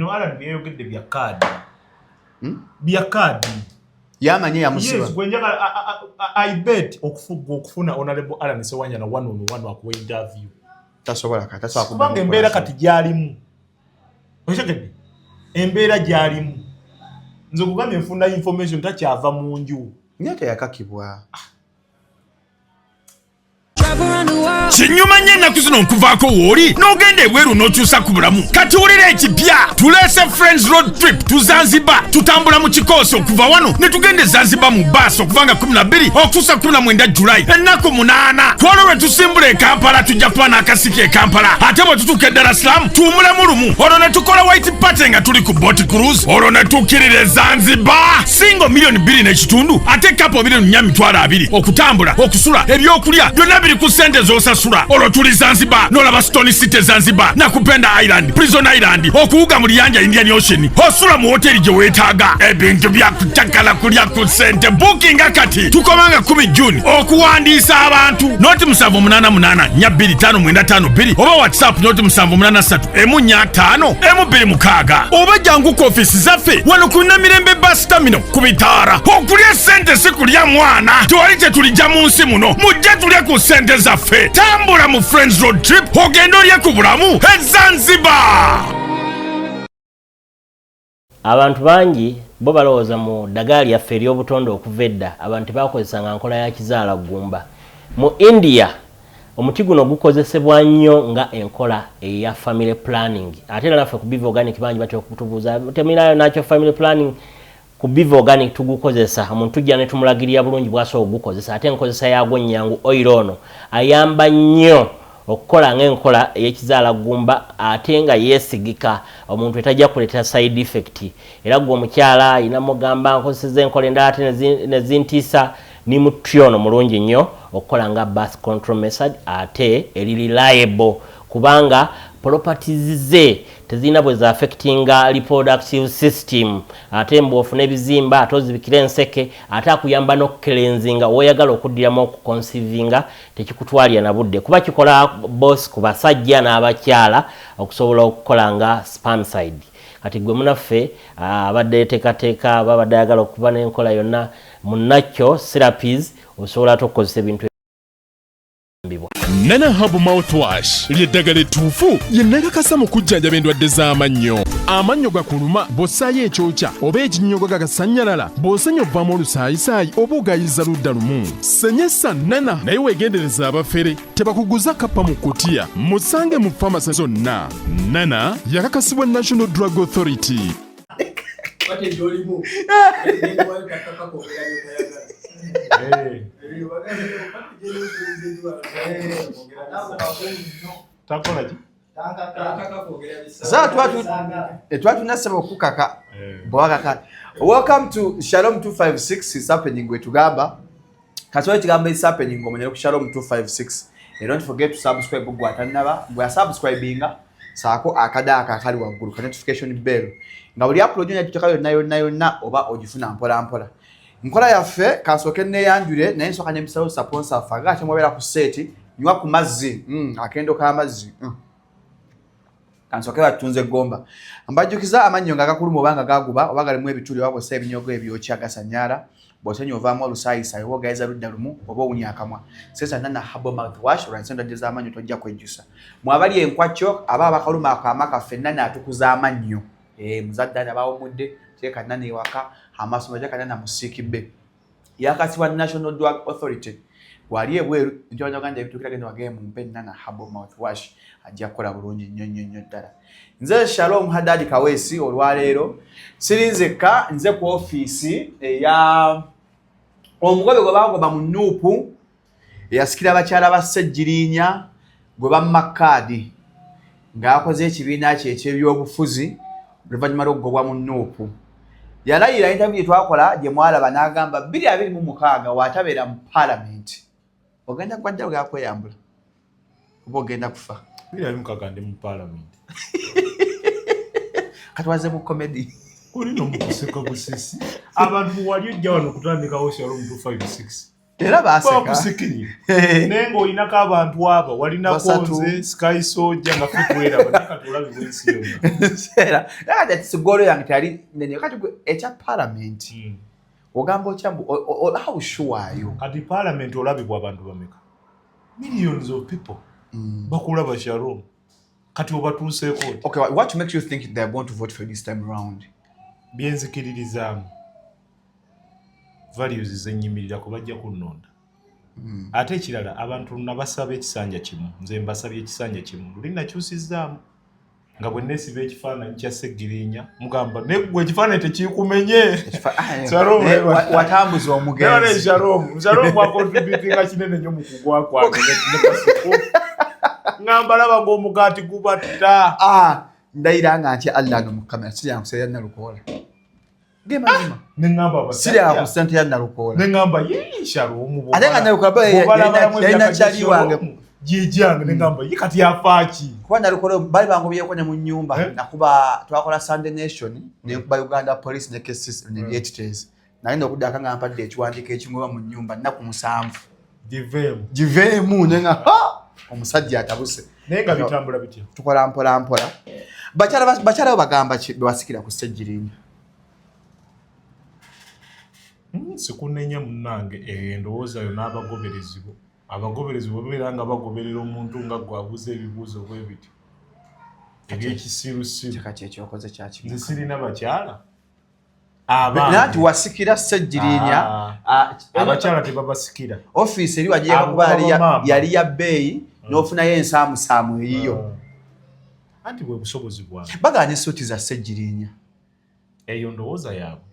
No ala biyogedde bya card. Bya card. Yamanye yamusiba. Yes, gwenjaga I bet okufuna honorable Alan Sewanyana one on one akuwa interview. Tasobola kata sawa kubanga embeera kati gyalimu. Oshagedde. Embeera gyalimu. Nzo kugambye nfuna information takyava mu nju. Nyata yakakibwa. Kinyuma nnyo ennaku zino nkuvaako wooli n'ogenda ebweru n'okyusa ku bulamu kati wulira ekipya tuleese friends road trip tu Zanzibar tutambula mu kikoosi okuva wano ne tugenda e Zanzibar mu baasi okuva nga 12 okutuusa 19 Julayi ennaku 8 kwolwo lwe tusimbula e Kampala tujja kuba n'akasiki e Kampala ate bwe tutuuka e Dar es Salaam tuwumulemu lumu olwo ne tukola white party nga tuli ku boat cruise olwo ne tukkirira e Zanzibar singo milioni 2.5 ate kapo milioni 420 okutambula okusula ebyokulya byonna biri ku sente z'osasula olwo tuli Zanzibar n'olaba Stone City Zanzibar Nakupenda Island Prison Island okuwuga mu Liyanja Indian Ocean osula mu hoteli gye weetaaga ebintu byakutakala kulya ku sente booking akati tukomanga 10 June okuwandiisa abantu noti 788 oba WhatsApp noti 783 oba jangu ku office zaffe wano ku Namirembe bus terminal ku Bitaara okulya sente si kulya mwana tewali tetulijja mu nsi muno mujja tulye ku sente zaffe tambula mu Friends Road Trip ogenda olye ku bulamu e Zanzibar. Abantu bangi bo balowooza mu ddagala lyaffe ery'obutonde okuva edda abantu bakozesanga nkola ya kizaala ggumba. Mu India omuti guno gukozesebwa nnyo nga enkola eya family planning ate era naffe ku Biva Organic bangi batya okutubuuza teminayo nakyo family planning ku Biva Organic tugukozesa omuntu tujja ne tumulagirira bulungi bw'asobola okugukozesa ate enkozesa yagwo nnyangu oil ono ayamba nnyo okukola ng'enkola ey'ekizaala ggumba ate nga yeesigika omuntu etajja kuleeta side effect era gwe omukyala ayina mugamba nkozeseza enkola endala ate ne zintiisa ni mutyono mulungi nnyo okukola nga birth control method ate eri reliable kubanga properties ze tezina bwe za affectinga reproductive system ate mbofu n'ebizimba ate ozibikira enseke ate akuyamba n'okukelenzinga oyagala okuddiramu okuconceivinga tekikutwalira na budde kuba kikola boss ku basajja n'abakyala okusobola okukola nga spermicide kati gwe munaffe abadde teekateeka babadde ayagala okuba n'enkola yonna munnakyo therapies osobola okukozesa ebintu Nana Hub Mouthwash lyeddagala ettuufu yennakakasa mu kujjanjaba endwadde z'amannyo. Amannyo gakuluma bw'ossaayo ekyokya oba ekinnyogo gagasanyalala bw'osenya ovaamu olusaayisaayi oba ogayiza ludda lumu. Senyesa Nana naye weegendereza abafere tebakuguza kappa mu kutiya musange mu famasi zonna. Nana yakakasibwa National Drug Authority. Welcome to Shalom 256 is happening with Tugamba. Katsoe Tugamba is happening ngomanyira ku Shalom 256. And don't forget to subscribe gwatanaba. Gwa subscribinga saako akadaka akali waggulu ka notification bell. Nga buli upload nya tutakayo nayo na oba ogifuna mpola mpola. Nkola yaffe kasoke neyanjure naye nsoka nyemisawo sponsor faga kyamwebera ku seti nywa ku mazzi akendo ka mazzi kansoke batunze gomba ambajukiza amannyo ngakakulu mubanga gaguba obaga limu ebituli wabo sebe binyogo ebyocha gasanyara bosenyo ovamo lusayisa yo gaiza ludda lumu oba unyakamwa sesa Nana Hub Mouthwash uransenda deza amannyo tojja kwejusa mwabali enkwacho aba bakaluma akamaka fenana atukuza amannyo muzadda abawo mudde teka Nana ewaka amasomo ja Nana musiki be yakasiwa National Drug Authority wali ebweru nti abanyaganda ebitukira genda wageye mu mpe Nana Hub Mouthwash ajja kola bulungi nnyo ddala. Nze Shalom Hadadi Kawesi olwaleero sirinzeka nze ku office ya omugobe gwe bagoba mu Nuupu yasikira abakyala ba Ssejjirinya gwe bammakadi ng'akoze ekibiina kye eky'ebyobufuzi oluvannyuma lw'okugobwa mu Nuupu. Yalayira interview twakola gye mwalaba n'agamba 2026 watabeera mu Parliament ogenda kwadda gakweyambula oba ogenda kufa 2026 ndi mu Parliament katwaze mu comedy uli no mukuseka busisi abantu wali ojja wano kutandikawo Shalom 256 era baseka bakusikirira naye ng'olinako abantu abo walinako nze Sky Soldier nga ffe tweraba naye kati olabibwa ensi yonna era sigolo yange teyali nene kati ekya parliament ogamba okyambu how sure are you kati parliament olabibwa abantu bameka millions of people bakulaba Sharon kati obatuuseeko okay what makes you think they are going to vote for this time around byenzikiririzaamu values zenyimirira ko bajja kunnonda ate ekirala abantu nabasaba ekisanja kimu nze mbasabye ekisanja kimu luli nakyusizaamu nga bwe nesiba ekifaananyi kya Seggirinya mugamba ne gwe ekifaananyi tekikumenye watambuza omugenzi Sharon akontributinga kinene nnyo mu kugwa kwange ngamba laba ng'omugaati gubatta ndayira nga ntya Allah no mukamera siri yankusera nalukola gemazima nengamba basi siri yakusente ya nalukola nengamba Sharon ate nga nalukola yana chali wange jijanga nengamba yikati yafaaki kwa nalukola bali bango byekonya mu nyumba nakuba twakola Sunday Nation ne kuba Uganda Police ne cases ne editors nalina okudaka nga mpadde ekiwandiiko ekingwa mu nyumba naku 7 givemu nenga omusajja atabuse nenga bitambula bitya tukola mpola bakyala bagamba basikira ku Seggirinya sikunenya munnange endowooza yo n'abagoberezi bo beera nga bagoberera omuntu nga gwabuza ebibuuzo bwe bityo ebyekisirusiru kati ekyokoze kyaki nze sirina bakyala nati wasikira Seggirinya abakyala tebabasikira office eri wagiye kuba yali ya bbeeyi n'ofunayo ensaamusaamu eyiyo anti bwe busobozi bwange baganye suuti za Seggirinya eyo ndowooza yaabwe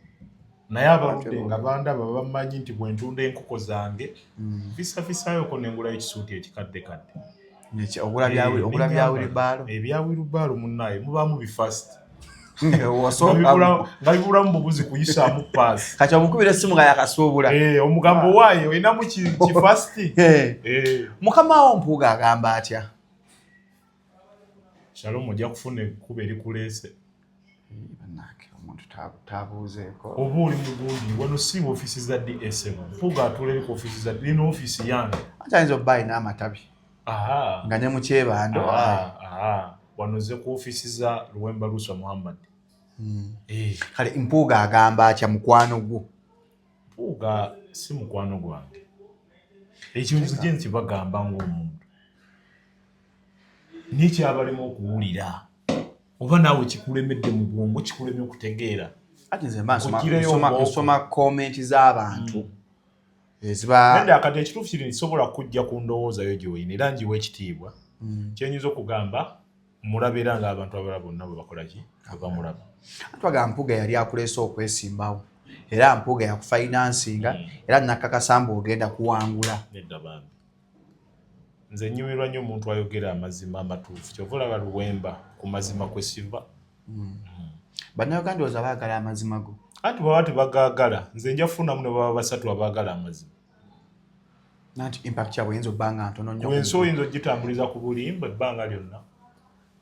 naye abaludde nga bandaba bamanyi nti bwe ntunda enkoko zange fisafisayoko nengulayo ekisuuti ekikaddekadde ogula bya Wilibalo ebya Wilibalo munnaye mubaamu bifast nga bibulamu bubuzi kuyisaamu paasi kati omukubira essimu nga yakasuubula omugambo waayo olinamu kifasti mukama wo Mpuuga agamba atya Shalom ojja kufuna ekkuba erikuleese omuntu tabuuzeeko oba oli mugundi wano si ofiisi za DSM Mpuuga atula eri ku ofiisi za lino ofiisi yange ayinza obba alina amatabi nga ne mu Kyebando wano ze ku ofiisi za Luwemba Lusa Muhammad kale Mpuuga agamba atya mukwano gwo Mpuuga si mukwano gwange ekintu kye nkibagamba ng'omuntu nikyabalimu okuwulira oba naawe kikulemedde mu bwongo kikulemye okutegeera ate nze nsoma komenti z'abantu nende akati ekituufu kiri nsobola kujja ku ndowoozayo gy'oyina era njiwa ekitiibwa kyenyinza okugamba mulaba era ng'abantu abalala bonna bwe bakola ki bamulaba atwaga Mpuuga yali akuleese okwesimbawo era Mpuuga yakufinansinga era nakakasa mbu ogenda kuwangula nedda bambi nze nnyumirwa nnyo omuntu ayogera amazima amatuufu kyova olaba Luwemba ku mazima kwe siva bannayuganda oza baagala amazima go anti baba tebagaagala nze nja kufunamu ne baba basatu abaagala amazima nanti impact yabwe yinza obba nga ntono nnyo wensi oyinza ogitambuliza ku bulimba ebbanga lyonna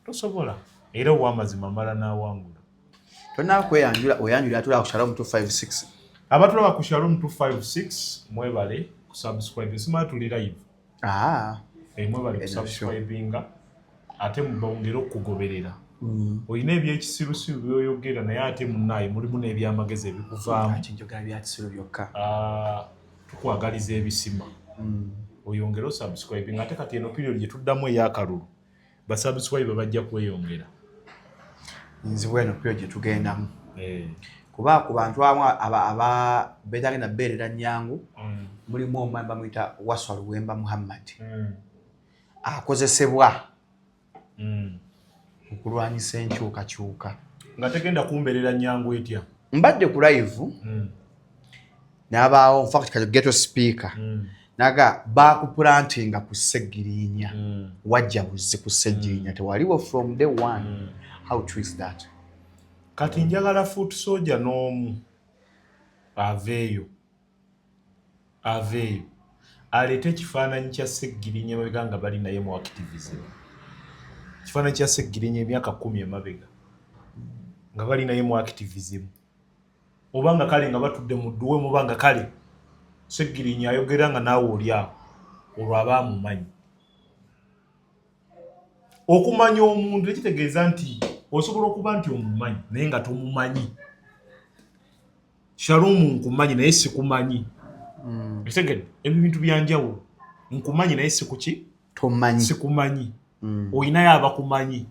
tosobola era ow'amazima mala n'awangula tolina kweyanjula oyanjula atula ku Shalom 256 abatulaba ku Shalom 256 mwebale ku subscribe simala tuli live mwebale ku subscribinga ate mubongera okugoberera olina ebyekisirusiru byoyogera naye ate munnaye mulimu n'ebyamagezi ebikuvaamu tukwagaliza ebisima oyongera osubscribing ate kati eno period gye tuddamu ey'akalulu basubscribe bajja kweyongera nzibwe eno period gye tugendamu kuba ku bantu aba betagenda beerera Nnyangu mulimu omwami bamuyita Waswa Luwemba Muhammad akozesebwa okulwanyisa enkyukakyuka nga tegenda kumbeerera Nnyangu etya mbadde ku live n'abaawo infact kati ghetto speaker naga bakuplantinga ku Seggirinya wajja buzzi ku Seggirinya tewaliwo from day one how true is that kati njagala foot soldier n'omu aveeyo aleete ekifaananyi kya Seggirinya emabega nga bali naye mu activism ekifaananyi kya Seggirinya emyaka 10 emabega nga bali naye mu activism oba nga kale nga batudde mu dduwe muba nga kale Seggirinya ayogera nga naawe oli awo olwo aba amumanyi. Okumanya omuntu tekitegeeza nti osobola okuba nti omumanyi naye nga tomumanyi. Shalumu nkumanyi naye sikumanyi. Ekitegedde ebintu byanjawulo. Nkumanyi naye tomanyi. Sikumanyi. Oyinayo abakumanyi.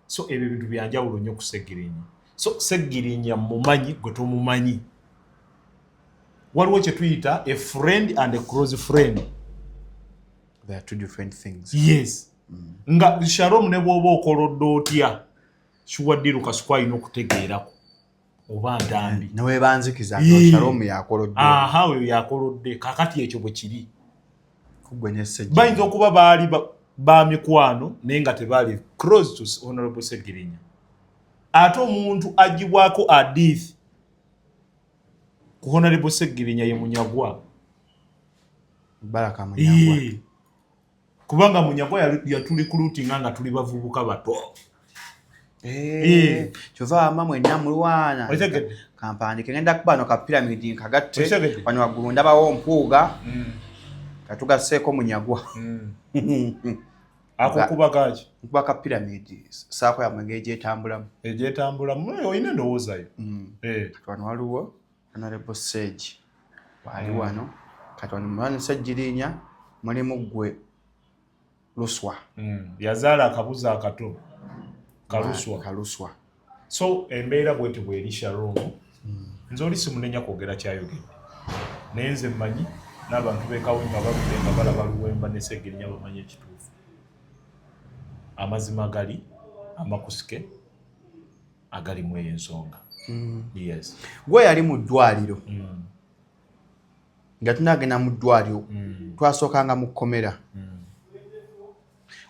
So ebyo bintu byanjawulo nnyo ku Seggirinya. So Seggirinya mumanyi gwe tomumanyi. Waliwo kye tuyita a friend and a close friend. They are two different things. Yes. Nga Shalumu ne bw'oba okolodde otya kiwaddiru kasuku alina okutegeerako oba ntambi. Nawe banzikiza Shalumu yakolodde. Aha, oyo yakolodde kakati ekyo bwe kiri. Kugwenya Seggirinya. Bayinza okuba baali ba mikwano naye nga tebaali close to Honorable Seggirinya. Ate omuntu agibwako adith ku Honorable Seggirinya ye Munyagwa. Baraka Munyagwa. Kubanga Munyagwa yatulikulutinga nga tuli bavubuka bato. Kyova mama enna mulwana. Kampani kengenda kubano ka pyramid nkagatte wano waggulu ndabawo mpuuga. Katugaseeko Munyagwa. Ako kubagaji. Kubaka pyramid saako ya mwengeje etambulamu. Ejetambulamu oyina ndowoozayo. Wano waliwo Honorable Sage. Wali wano. Kati wano mwana Seggirinya mulimu gwe Luswa. Yazaala akabuzi akato. Kaluswa. So embeera bwete bw'eri Shalumu. Nze oli simunenya kwogera kyayogedde. Naye nze mmanyi n'abantu b'ekawunga baludde nga balaba Luwemba ne Seggirinya bamanyi ekituufu. Amazima gali amakusike agali mu ensonga. Yes. Gwe yali mu ddwaliro. Nga tunagenda mu ddwaliro twasookanga mu kkomera.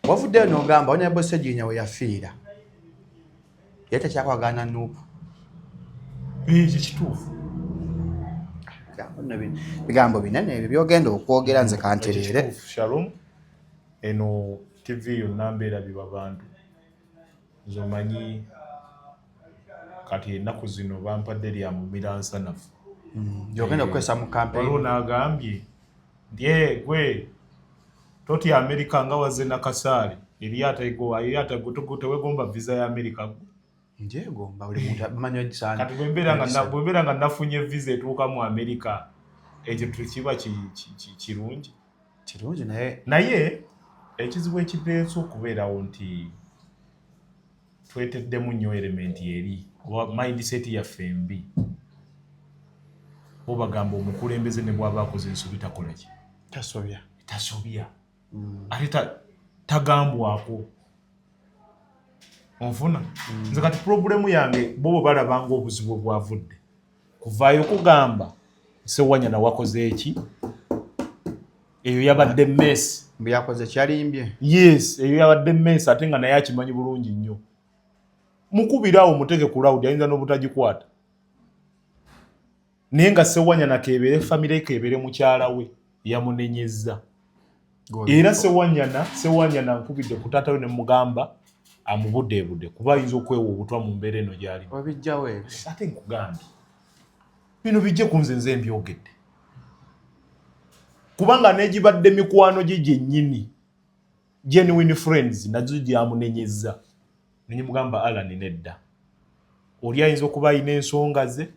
Wavuddeyo n'ogamba Honorable Seggirinya we yafiira. Yali takyakwagana Nuupu. Kituufu. Bigambo binene ebyo byogenda okwogera nze kantereere. Shalumu eno TV yonna mbeerabibwa bantu. Nze omanyi kati ennaku zino bampadde lya mumira nsanafu. Yogenda okukwesa mu campaign. Waliwo n'agambye nti gwe totya Amerika nga wazze Nakasaale eriyata tewegomba visa ya Amerika. Njegomba buli muntu amanyi ogisana. Kati bwembeera nga nafunye visa etuuka mu Amerika ekyo kiba kirungi. Kirungi naye ekizibu ekireese okubeerawo nti tweteddemu nnyo elementi eri oba mindset yaffe mbi. Obagamba omukulembeze ne bw'aba akoze ensobi takola ki? Tasobya. Ate tagambwako. Onfuna? Nze kati problemu yange bo balabanga obuzibu bwavudde. Kuvaayo kugamba Sewanyana wakoze eki? Eyo yabadde mess. Mbi yakoze kyalimbye. Yes, eyo yabadde mess ate nga naye akimanyi bulungi nnyo. Mukubirawo muteke ku loud ayinza n'obutagikwata. Naye nga Sewanyana keebere family keebere mukyala we yamunenyezza. Era Sewanyana nkubidde ku taata we ne mugamba amubudde kuba ayinza okwewa obutwa mu mbeera eno gy'ali. Obijjawo ebyo. Ate nkugambye bino bijje ku nze nze mbyogedde. Kubanga n'egibadde mikwano gye gyennyini genuine friends nazo gyamunenyezza. Ne mugamba Alan nedda. Oli ayinza okuba ayina ensonga ze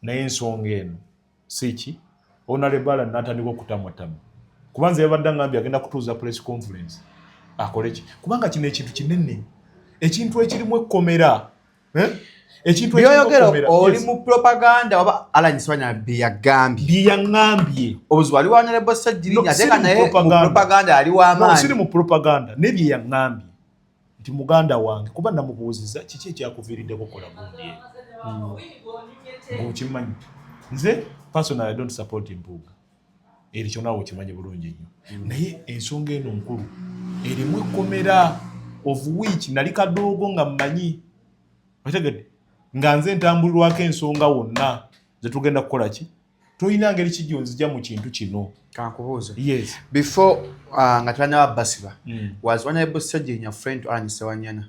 naye ensonga eno siki Honorable Alan n'atandika okutamwatamu. Kubanza yabadde ngambye agenda kutuuza press conference. Akole ki? Kubanga kino ekintu kinene. Ekintu ekirimu ekkomera. Ekintu ekirimu oli mu propaganda oba Alan Sewanyana byeyangambye. Obuzibu ali wa Honorable Seggirinya ate naye mu propaganda ali wa amaanyi. Siri mu propaganda ne byeyangambye nti muganda wange kuba namubuuziza kiki ekyakuviiriddeko kola gundi ng'okimanyi. Nze personally I don't support Mpuuga. Eri kyonna okimanyi bulungi nnyo. Naye ensonga eno nkulu erimu ekkomera of which nali kadoogo nga mmanyi. Otegedde nga nze ntambulirwako ensonga wonna ze tugenda kukola ki? Toyina ngeri kijjonzija mu kintu kino. Kankubuuze. Yes. Before nga tulinawo Basiba, was Honorable Seggirinya friend to Alan Sewanyana?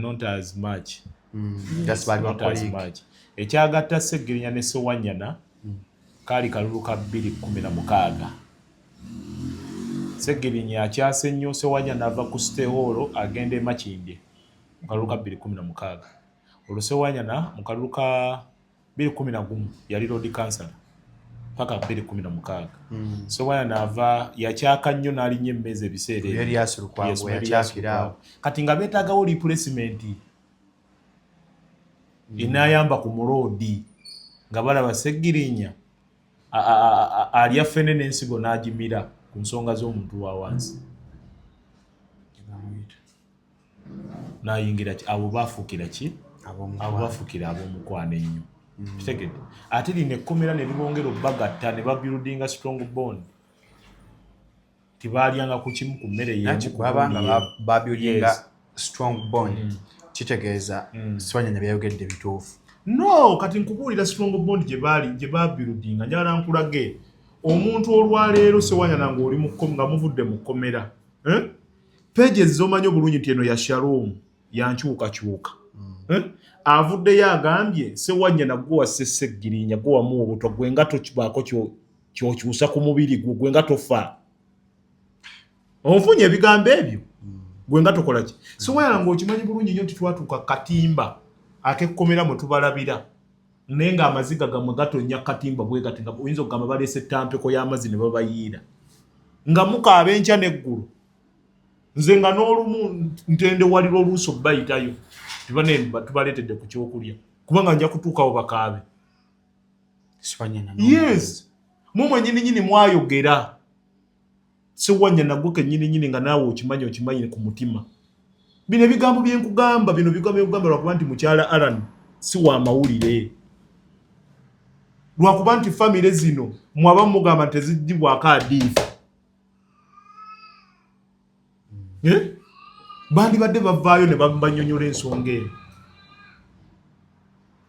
Not as much. Just bad not as much. Ekyagatta Seggirinya ne Sewanyana kaali kalulu ka 2016 Sseggirinya akyase nnyo Ssewanya n'ava ku City Hall agenda e Makindye mu kalulu ka 2016 olwo Ssewanya mu kalulu ka 2011 yali road councillor paka 2016 Ssewanya n'ava yakyaka nnyo n'alinnya emmeza ebiseera yali yasulukwago yakyakira kati nga beetaagawo replacement inaayamba ku muloodi nga balaba Sseggirinya alya ffene n'ensigo n'agimira ku nsonga z'omuntu wa wansi n'ayingira abo bafuukira ki abo bafuukira ab'omukwano ennyo kitegedde ate lino ekkomera ne libongera obbagatta ne babuildinga strong bond tibaalyanga ku kimu ku mmere yebanga babuildinga strong bond kitegeeza Ssewanya ne byayogedde bituufu no kati nkubuulira strong bond gye babuildinga njagala nkulage omuntu olwaleero Ssewanya nange oli nga muvudde mu kkomera pages z'omanyi obulungi nti eno ya Shalom yankyukakyuka avuddeyo agambye Ssewanya nagwe wasse Sseggirinya gwe wamu obutwa gwe nga tokibaako kyokyusa ku mubiri gwe nga tofa onfunye ebigambo ebyo gwe nga tokola ki Ssewanya nange okimanyi bulungi nnyo nti twatuuka katimba akekkomera mwe tubalabira naye ng'amaziga gamwe gatonnya katimba bwe gati nga oyinza okugamba baleese ttampeko y'amazzi ne babayiira nga mukaaba enkya n'eggulu nze nga n'olumu ntendewalira oluusi okubayitayo tubaleetedde ku kyokulya kubanga nja kutuukawo bakaabe yes mumwe nyininyini mwayogera Ssewanya nagwe kennyininyini nga naawe okimanyi ku mutima bino ebigambo byenkugamba bino bigambo byekugamba lwakuba nti mukyala Alan si wa mawulire lwakuba nti famire zino mwaba mugamba nti teziddibwako adiifu bandibadde bavaayo ne banyonyola ensonga eyo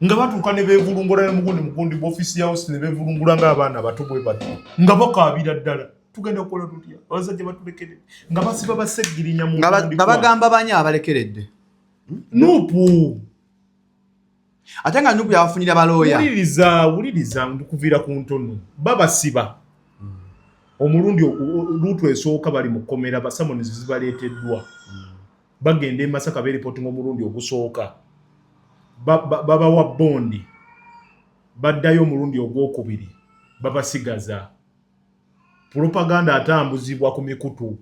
nga batuuka ne beevulungula ne mugundi b'ofiisi ya house ne beevulungula ng'abaana bato bwe bato nga bakaabira ddala tugenda kukola tutya abasajja batulekeredde nga basiba Basseggirinya mu nga bagamba banya abalekeredde Nuupu ate nga Nuupu yabafunira balooya wuliriza ndikuviira ku ntono babasiba omulundi luutu esooka bali mu kkomera basamonizi zibaleeteddwa bagenda e Masaka beeripotinga omulundi ogusooka babawa bondi baddayo omulundi ogwokubiri babasigaza propaganda atambuzibwa ku mikutu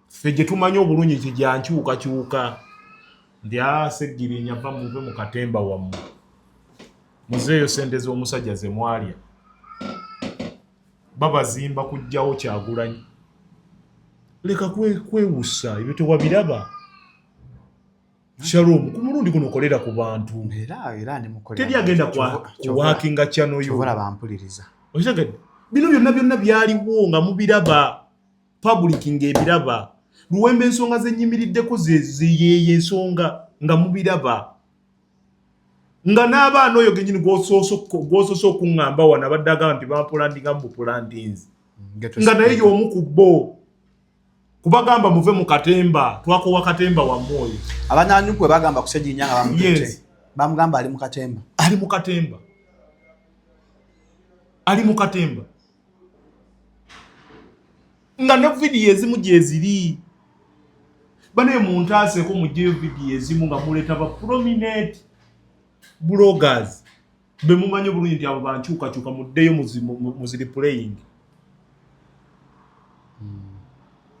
ffe gye tumanyi obulungi nti gyankyukakyuka ndi Sseggirinya va muve mu katemba wammwe muzeeyo sente z'omusajja ze mwalya babazimba kujjawo Kyagulanyi leka kwewussa ebyo tewabiraba Shalom ku mulundi guno kolera ku bantu era teri agenda kuwakinga channel yo bampuliriza okitegedde bino byonna byaliwo nga mubiraba public ng'ebiraba luwembe ensonga zennyimiriddeko zeyeeye ensonga nga mubiraba nga n'abaana oyo genyini gwosoose okuŋŋamba wano abaddaga nti bampulandinga mu bupulandinzi nga naye y'omu ku bo kubagamba muve mu katemba twakowa katemba wammwe oyo abanaanuku bwe bagamba ku Sseggirinya nga bamutete bamugamba ali mu katemba ali mu katemba nga ne vidiyo ezimu gyeziri banaye muntaaseeko mugyeyo vidiyo ezimu nga muleeta ba prominent bloggers be mumanyi obulungi nti abo bankyukakyuka muddeyo muziri playing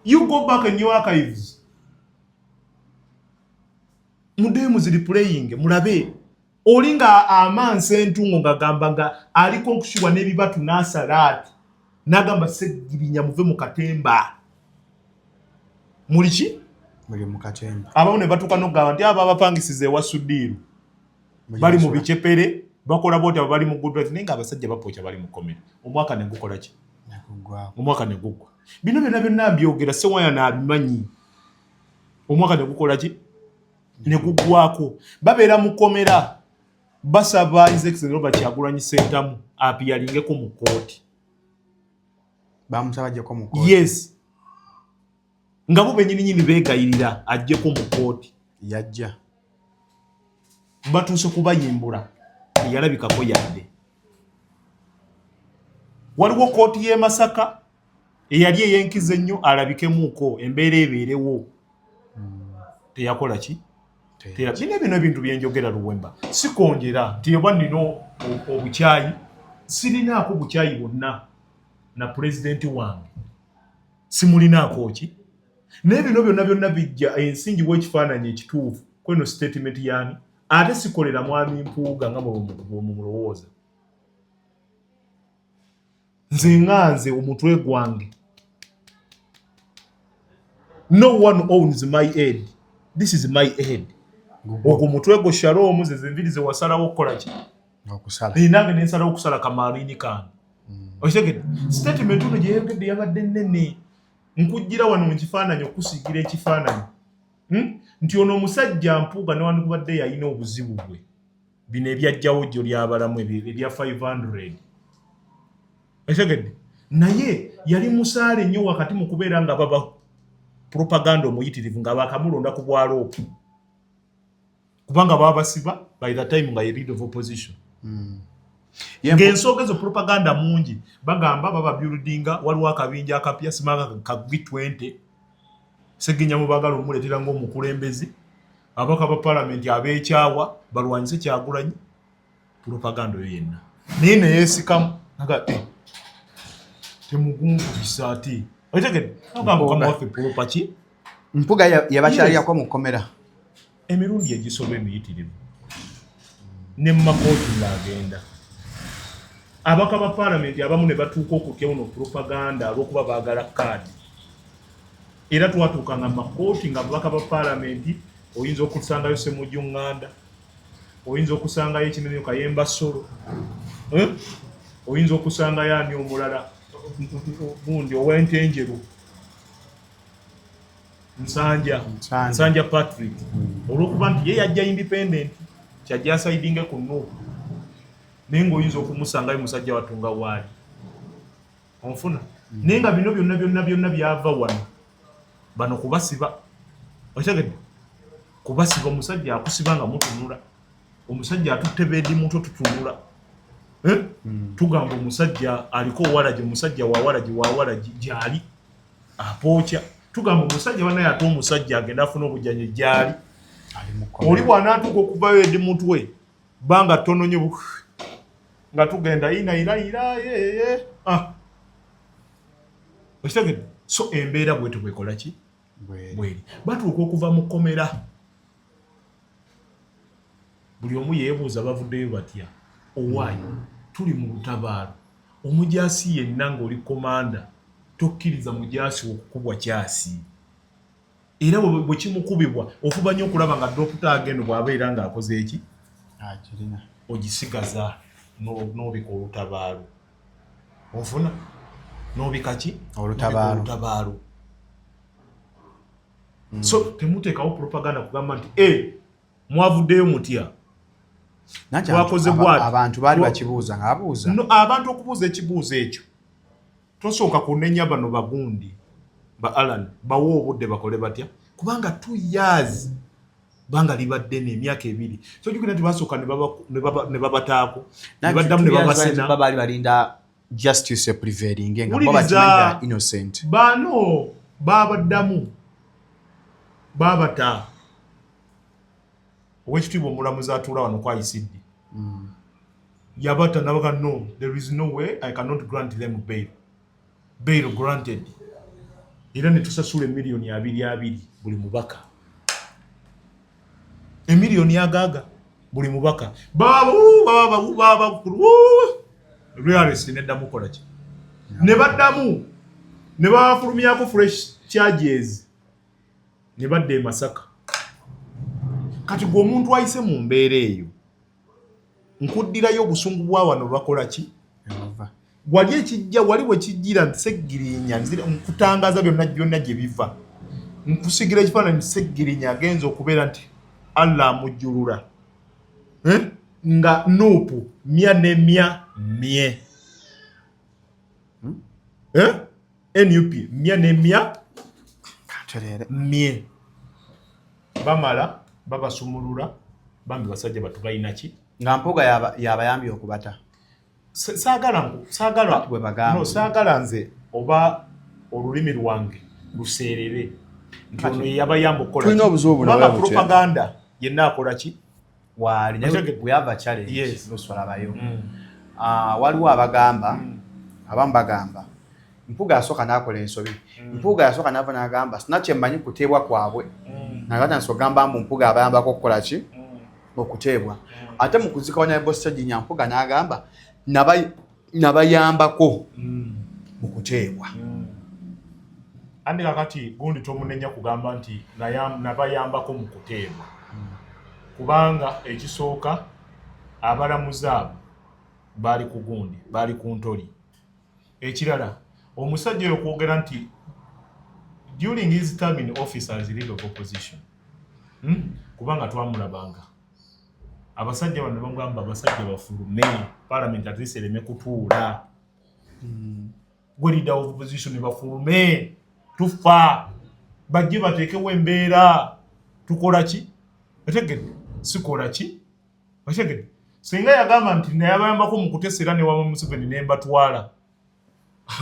you go back in your archives muddeyo muziri playing mulabe oli nga amansi entungo nga gamba nga aliko nkushibwa n'ebibatu n'asalaati n'agamba Sseggirinya muve mu katemba muliki muli mu katemba abawo ne batuuka n'okugamba nti abo abapangisiza ewa Sudiiru bali mu bicepere bakola booti abo bali mu good life naye nga abasajja bapooca bali mu kkomera omwaka ne gukola ki omwaka ne guggwa bino byonna mbyogera Ssewanya n'abimanyi omwaka ne gukola ki ne guggwako babeera mu kkomera basaba His Excellency Robert Kyagulanyi Ssentamu apiyalingeko mu kooti bamusaba ajjeko mu kooti yes nga bo bennyininyini beegayirira ajjeko mu kooti yajja batuuse kubayimbula eyalabikako yadde waliwo kooti y'e Masaka eyali eyenkiza ennyo alabikemuuko embeera ebeerewo teyakola ki bino ebintu byenjogera Luwemba sikonjera nti oba nina obukyayi sirinaako bukyayi bwonna na pulezidenti wange simulinaako ki naye bino byonna bijja ensingi w'ekifaananyi ekituufu kweno statement yani ate sikolera mwami Mpuuga nga mulowooza nze omutwe gwange no one owns my head this is my head ogwo mutwe gwo Shalom zenviri ze wasalawo okukola ki okusala nange nensalawo okusala kamarini kange okitegedde statement ono gye yayogedde yabadde nnene nkujjira wano mu kifaananyi okusiigira ekifaananyi nti ono omusajja Mpuuga newandikubadde yalina obuzibu bwe bino ebyajjawo jjo lyabalamu ebya 500 okitegedde naye yali musaale nnyo wakati mu kubeera nga baba propaganda omuyitirivu nga bakamulonda ku bwaloopu kubanga baba basiba by the time nga ye leader of opposition ng'ensooga ezo propaganda mungi bagamba baba buildinga waliwo akabinja akapya simanga ka G20 Segenya mubagala omuleetera ng'omukulembezi abaka ba parliament abeekyawa balwanyise Kyagulanyi propaganda yo yenna naye neyeesikamu aga temugunkubisa ati okitegedde mukama waffe polopa ki Mpuuga yabakyalirako mu kkomera emirundi egisoba emiyitirivu ne mu makooti ng'agenda abaka ba parliament abamu ne batuuka okutya buno propaganda olw'okuba baagala kaadi era twatuukanga mu makooti nga ababaka ba parliament oyinza okusangayo Ssemujju Nganda oyinza okusangayo Ekinene Kayemba Ssolo oyinza okusangayo ani omulala gundi ow'Entenjeru Nsanja Patrick olw'okuba nti ye yajja independent kyajja saidinge ku Nuupu naye ng'oyinza okumusangayo musajja watunga waali onfuna naye nga bino byonna byava wano bano kubasiba okitegedde kubasiba omusajja akusiba nga mutunula omusajja atutte beedi muto tutunula tugamba omusajja aliko owalagi omusajja wawalagi gyali apookya tugamba omusajja banaye ate omusajja agenda afuna obujjanyi gyali oli bw'anaatuuka okuvayo edi mutwe banga tononye nga tugenda ira okitegedde so embeera bwetu bwekola ki bweri batuuka okuva mu kkomera buli omu yeebuuza bavuddeyo batya owaayi tuli mu lutabaalo omujaasi yenna ng'oli komanda tokkiriza mujaasi okukubwa kyasi era bwe kimukubibwa ofuba nnyo okulaba nga dokita agendo bw'abeera ng'akoze eki ogisigaza n'obika olutabaalo ofuna n'obika ki olutabaalo so temuteekawo propaganda kugamba nti mwavuddeyo mutya abantu baali bakibuuza ng'abuuza abantu okubuuza ekibuuzo ekyo tosooka kunenya bano bagundi ba Alan bawo obudde bakole batya kubanga 2 years banga libadde n'emyaka 2 so jukira nti basooka ne babataako ne baddamu ne babasena baali balinda justice prevailing nga baba kimenya innocent bano babaddamu babata owekitiibwa omulamuzi atuula wano kwa ICD yabata nabaga no there is no way I cannot grant them bail granted era ne tusasula emiliyoni 2 buli mubaka emiliyoni agaaga buli mubaka baba realist neddamu kola ki ne baddamu ne bafulumyako fresh charges ne badde e Masaka kati gwe omuntu ayise mu mbeera eyo nkuddirayo obusungu bwa wano bakola ki wali ekijja wali bwe kijjira nseggirinya nkutangaza byonna gye biva nkusigira ekifaananyi nseggirinya agenza okubeera nti Allah amujjulula nga Nuupu mya ne mya mye NUP mya ne mya mye bamala babasumulula bambi basajja batubalina ki nga Mpuuga yabayambye okubata saagala nze oba olulimi lwange luseerere nti ono yabayamba okukola propaganda yenna akola ki wali bwe yava challenge noswalabayo waliwo abagamba abamu bagamba Mpuga yasooka n'akola ensobi Mpuga yasooka n'ava n'agamba sinakye mmanyi kuteebwa kwabwe nakati nsogamba mbu Mpuga abayambako okukola ki okuteebwa ate mu kuzikawanya Bossaginya Mpuga n'agamba nabayambako mu kuteebwa andi kakati gundi tomunenya kugamba nti nabayambako mu kuteebwa kubanga ekisooka abalamuzi abo baali ku gundi baali ku ntoli ekirala omusajja oyo kwogera nti during his term in office as leader of opposition kubanga twamulabanga abasajja bano bamugamba abasajja bafulume parliament at least ereme kutuula gwe leader of opposition bafulume tufa bajje bateekewo embeera tukola ki bategedde sikola ki bategedde singa yagamba nti nayabayambako mu kutesera ne wama Museveni ne mbatwala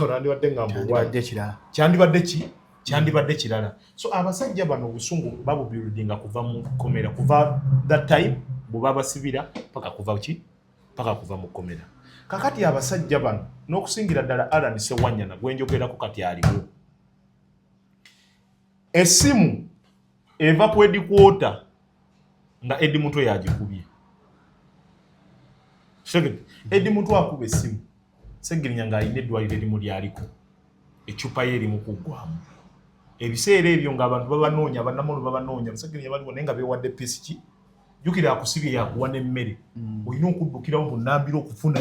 olandibadde ngambuwadde kirala kyandibadde kirala so abasajja bano obusungu babubuildinga kuva mu komera kuva that time bwe basibira paka kuva ki paka kuva mu komera kakati abasajja bano n'okusingira ddala Alan Sewanyana gwenjogerako kati aliwo esimu eva ku headquarter nga Eddie Mutwe yagikubye Segedi Eddie Mutwe akuba esimu Segirinya nga alina eddwaliro erimu lyaliko ecupa ye erimu kuggwamu ebiseera ebyo ng'abantu babanoonya bannamulu babanoonya Segirinya baliwo naye nga beewadde pesi ki jjukira akusibye yakuwa n'emmere olina okuddukirawo bunnambiro okufuna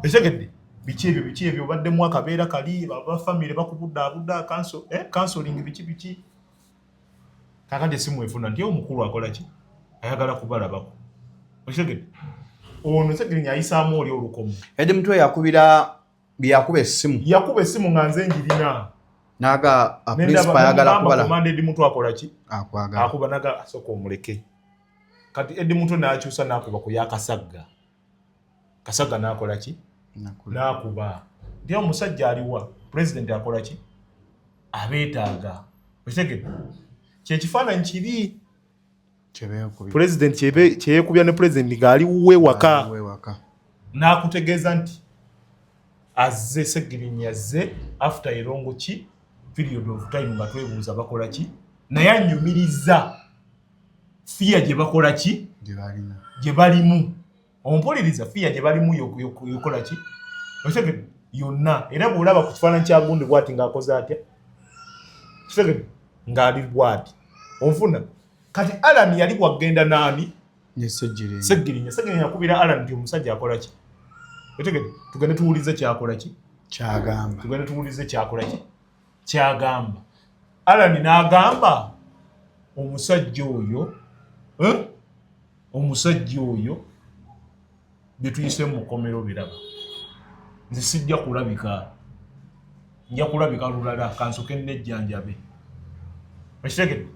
esegedde biki ebyo obaddemu akabeera kali bafamire bakubuddabudda counseling biki kakati esimu efuna nti omukulu akola ki ayagala kubalabako esegedde ono Segirinya ayisaamu oli olukomo Eddie Mutwe yakubira yakuba essimu nga nze njirina naga principal ayagala kubala komanda Eddie Mutwe akola ki akwagala akuba naga asoko omuleke kati Eddie Mutwe n'akyusa n'akuba ku yakasagga kasagga n'akola ki n'akuba ndi omusajja aliwa president akola ki abeetaaga okitegedde kyekifaananyi kiri president kyeyekubya ne president ng'ali wewaka n'akutegeeza nti azze Segirinya azze after erongo ki period of time nga twebuuza bakola ki naye anyumiriza fiya gye bakola ki gye balimu ompuliriza fiya gye balimu yokola ki okitegedde yonna era bw'olaba ku kifaananyi kya gundi bw'ati ng'akoze atya kitegedde ng'ali bw'ati onfuna kati Alan yali wagenda nani Segirinya yakubira Alan nti omusajja akola ki okitegedde tugende tuwulize kyakola ki kyagamba Alan n'agamba omusajja oyo bye tuyise mu kkomero biraba nze sijja kulabika nja kulabika lulala kansoke nnejjanjabe okitegedde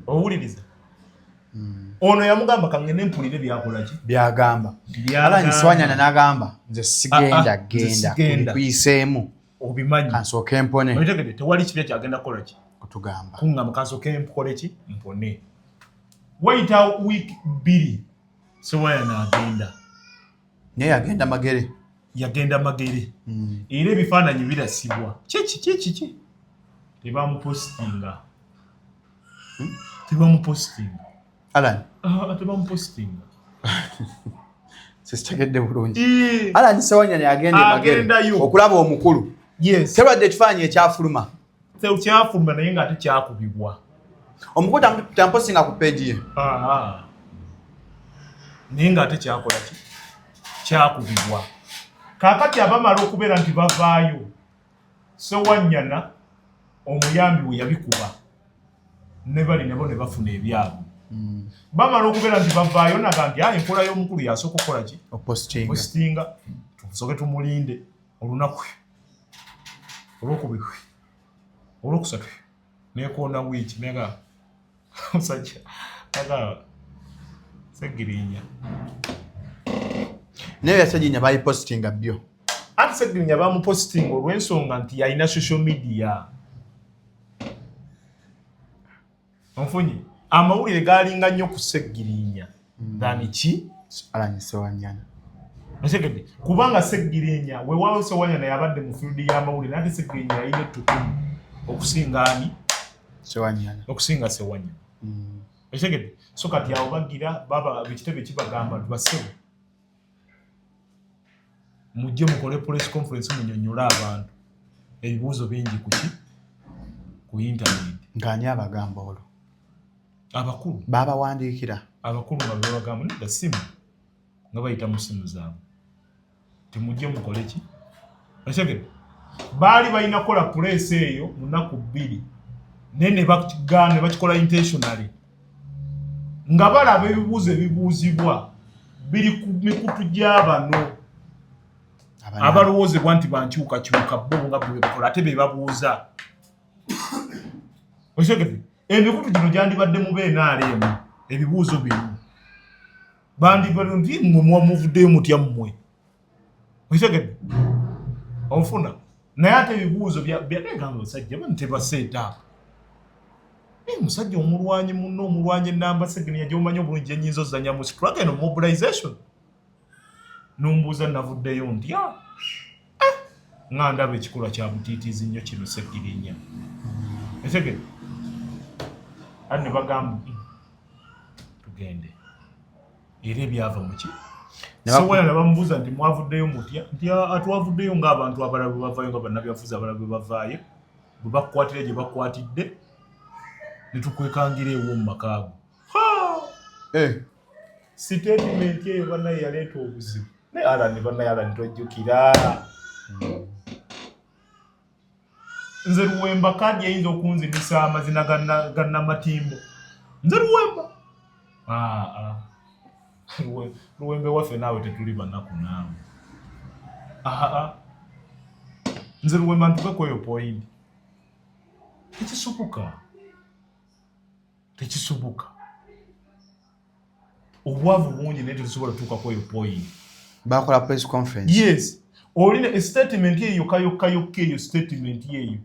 owuliriza ono yamugamba kangende mpulire byakola ki byagamba Alan Sewanyana n'agamba nze sigenda kuyiseemu obimanyi kansoke mpone okitegedde tewali kibya kyagenda kukola ki kutugamba kuŋŋamba kansoke mpole ki mpone wayita week 2 Sewanyana agenda naye yagenda magere era ebifaananyi birasibwa kiki tebamupostinga Alan tebamupostinga sikitegedde bulungi Alan Sewanyana yagenda magere okulaba omukulu tebadde ekifaananyi ekyafuluma naye nga ate kyakubibwa omukulu tampostinga ku peegi ye naye nga ate kyakola ki kyakubibwa kaakati abamala okubeera nti bavaayo Sewanyana omuyambi we yabikuba ne bali nabo ne bafuna ebyabo bamala okubeera nti bavaayo naga nti enkola y'omukulu yasooka okukola ki opostinga tusooke tumulinde olunaku olwokubiri olwokusatu nekoona wiiki naga omusajja aga Segirinya naye Ssegirinnya bayi postinga byo ati Ssegirinnya bamupostinga olw'ensonga nti yalina social media onfunye amawulire galinga nnyo ku Ssegirinnya than ki Alan Ssewanyana Nsekede kubanga Ssegirinnya weewaawo Ssewanyana yabadde mu field y'amawulire ate Ssegirinnya yalina ettutumu okusinga ani Ssewanyana okusinga Ssewanyana Nsekede so kati awo bagira baba ekitebe kibagamba tubasebo mujje mukole press conference munyonyola abantu ebibuuzo bingi kuki ku internet ng'ani abagamba olwo abakulu babawandiikira abakulu nga babagamba nida simu nga bayita mu simu zaabwe timujje mukole ki Nsekede baali balina kola press eyo mu nnaku 2 nene bakigane bakikola intentionally nga balaba ebibuuzo ebibuuzibwa biri ku mikutu gy'abano abalowoozebwa nti bankyukakyuka bo nga bwe bakola ate be babuuza Nsekede emikutu gino gyandibadde mu BNRM ebibuuzo bino bandibadde nti mmwe muvuddeyo mutya mmwe Nsekede onfuna naye ate ebibuuzo byagamba basajja bano tebaseeta musajja omulwanyi munno omulwanyi ennamba Ssegirinnya gy'omanyi obulungi ennyinza ozanya mu struggle eno mobilization n'ombuuza navuddeyo ntya nga ndaba ekikolwa kya butiitiizi nnyo kino Ssegirinnya Nsekede ate ne bagamba tugende era ebyava mu ki Ssewanyana bamubuuza nti mwavuddeyo mutya nti twavuddeyo ng'abantu abalala bwe bavaayo nga bannabyafuzi abalala bwe bavaayo bwe bakukwatira gye bakwatidde ne tukwekangira ewo mu makaago statement eyo bannaye yaleeta obuzibu ne Alan bannaye Alan tojjukira nze Luwemba kadi eyinza okunzibisa amazina ga Namatimbo nze Luwemba Luwembe waffe naawe tetuli bannaku naawe nze Luwemba ntuke kweyo point tekisoboka obwavu bungi naye tetusobola tuuka kweyo point bakola press conference yes olina statement eyo yokka eyo statement eyo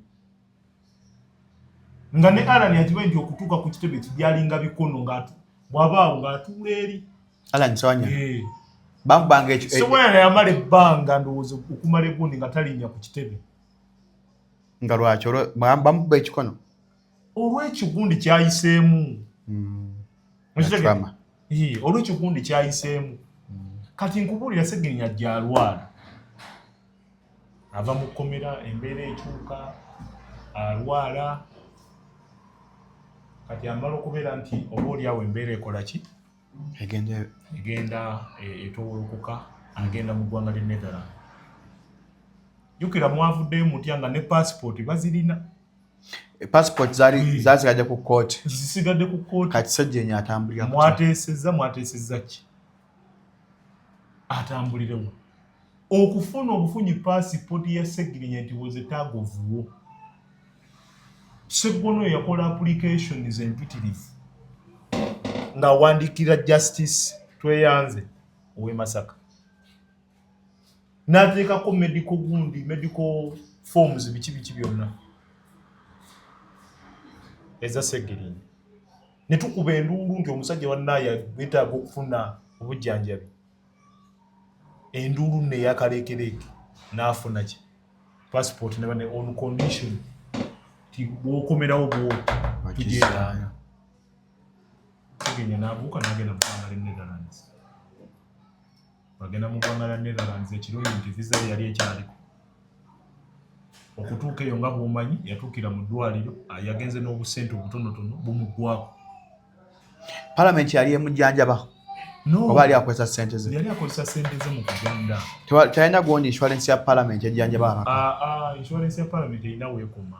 nga ne Alan yakibaye nti okutuuka ku kitebe kijyalinga bikono bw'abaawo ng'atuula eri Alan Ssewanyana bambanga ekyo Ssewanyana yamala ebbanga ndowooza okumala egundi nga talinnya ku kitebe nga lwaki bamuba ekikono olw'ekigundi kyayiseemu olw'ekigundi kyayiseemu kati nkubuulira Ssegirinnya gy'alwala ava mu kkomera embeera ekyuka alwala kati amala okubeera nti oba oliawo embeera ekola ki egenda etowolokoka agenda mu ggwanga lye Netherland jjukira mwavuddeyo mutya nga ne passport bazirina passport zasigadde ku kooti zisigadde ku kooti kati Ssegirinnya atambulira mwateesezza ki atambulirewo okufuna obufunyi passport ya Ssegirinnya nti was a tag of war Ssegono yakola applications empitirivu nga wandikira justice tweyanze owe Masaka n'ateekako medical forms biki byonna eza Ssegirinnya ne tukuba enduulu nti omusajja wannaye yeetaaga okufuna obujjanjabi enduulu ne yakaleekereke n'afuna ki passport ne on condition ti bw'okomerawo bw'okijeetaana Ssegirinnya n'abuuka n'agenda mu ggwanga lya Netherlands bagenda mu ggwanga lya Netherlands ekirungi nti visa ye yali ekyaliko okutuuka eyo nga bw'omanyi yatuukira mu ddwaliro yagenze n'obusente obutonotono bumuggwako Parliament yali emujjanjaba oba ali akozesa ssente ze yali akozesa ssente ze mu kugenda talina gwoni insurance ya Parliament ejjanjaba abaka insurance ya Parliament erina weekoma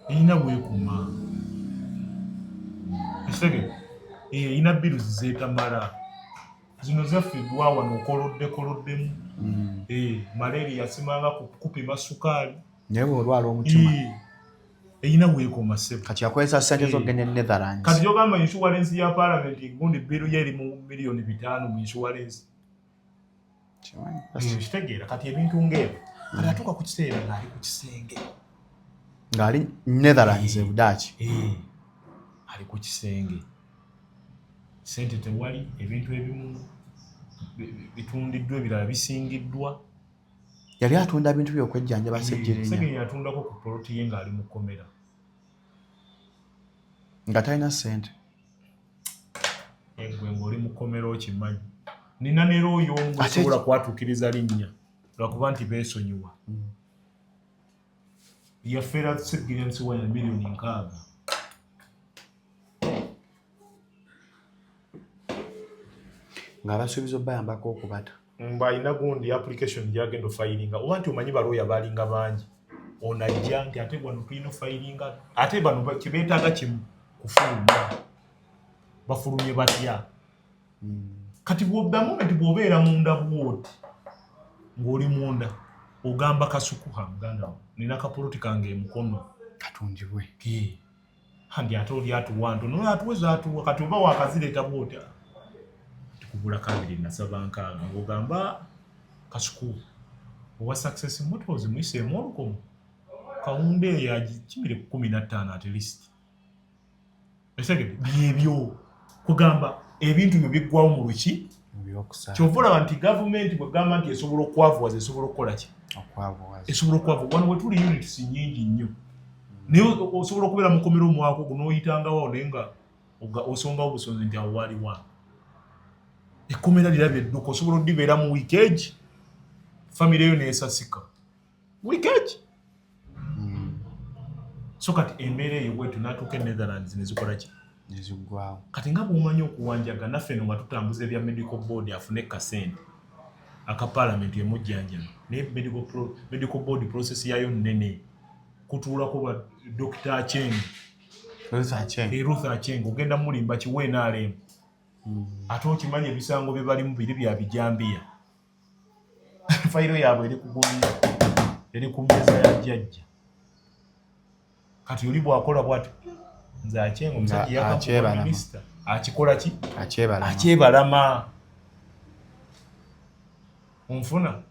erina weekoma ekitege erina biruzi zeetamala zino zaffe gwawa n'okoloddemu malaria yasimanga kupima sukaali naye bw'olwala omutima eyina weekoma ssebo kati yakozesa ssente z'okugenda Netherlands kati gyogamba insurance ya parliament gundi biru yeri mu milioni 5 mu insurance kitegeera kati ebintu ng'ebyo kati atuuka ku kiseera ng'ali ku kisenge ng'ali Netherlands Budaaki ali ku kisenge sente tewali ebintu ebimu bitundiddwa ebirala bisingiddwa yali atunda bintu by'okwejjanjaba Ssejjerinya Ssejjerinya yatundako ku poloti ye ng'ali mu kkomera nga talina ssente gwe ng'oli mu kkomera okimanyi nina ne looyo omu gwesobola kwatuukiriza linnya lwakuba nti beesonyiwa yafeera Ssejjerinya Nsiwanya miliyoni 6 ng'abasuubiza obbayambako okubata mbalina gundi application gyagenda ofayiringa oba nti omanyi balooya balinga bangi onajja nti ate bano tulina ofayiringa ate bano kibeetaaga kimu kufulumya bafulumye batya kati bw'oddamu nti bw'obeera munda bwoti ng'oli munda ogamba kasukuha muganda wo nina kapoloti kange emukono katundibwe handi ate oli atuwa ntono atuweza atuwa kati oba wakazireeta bwota tikugula 2.7 ng'ogamba kasuku owa Success Motors muyiseemu olukomo kawunda eyo agikimire ku 15 at least esegede byebyo kugamba ebintu byo biggwawo mu luki kyova olaba nti gavumenti bwegamba nti esobola okwavuwaza esobola okukola ki esobola okwavuwaza wano wetuli units nnyingi nnyo naye osobola okubeera mu kkomera omwaka ogwo n'oyitangawo naye nga osongawo obusonzi nti awo waliwa ekkomera lirabye edduka osobola odibeera mu wiikeegi famire eyo neesasika wiikeegi so kati embeera eyo bwetu n'atuuka e Netherlands nezikola ki neziggwawo kati nga bw'omanyi okuwanjaga naffe no nga tutambuza ebya medical board afune kasente aka parliament emujjanjaba naye medical board process yayo nnene kutuulako ba Dr. Acheng Ruth Acheng ogenda mulimba kiweena alemu ate okimanyi ebisango bye balimu biri bya bijambiya fayiro yaabwe eri ku mmeeza ya jjajja kati oli bw'akola bw'ati nze Acheng omusajja yakakuba minisita akikola ki akyebalama onfuna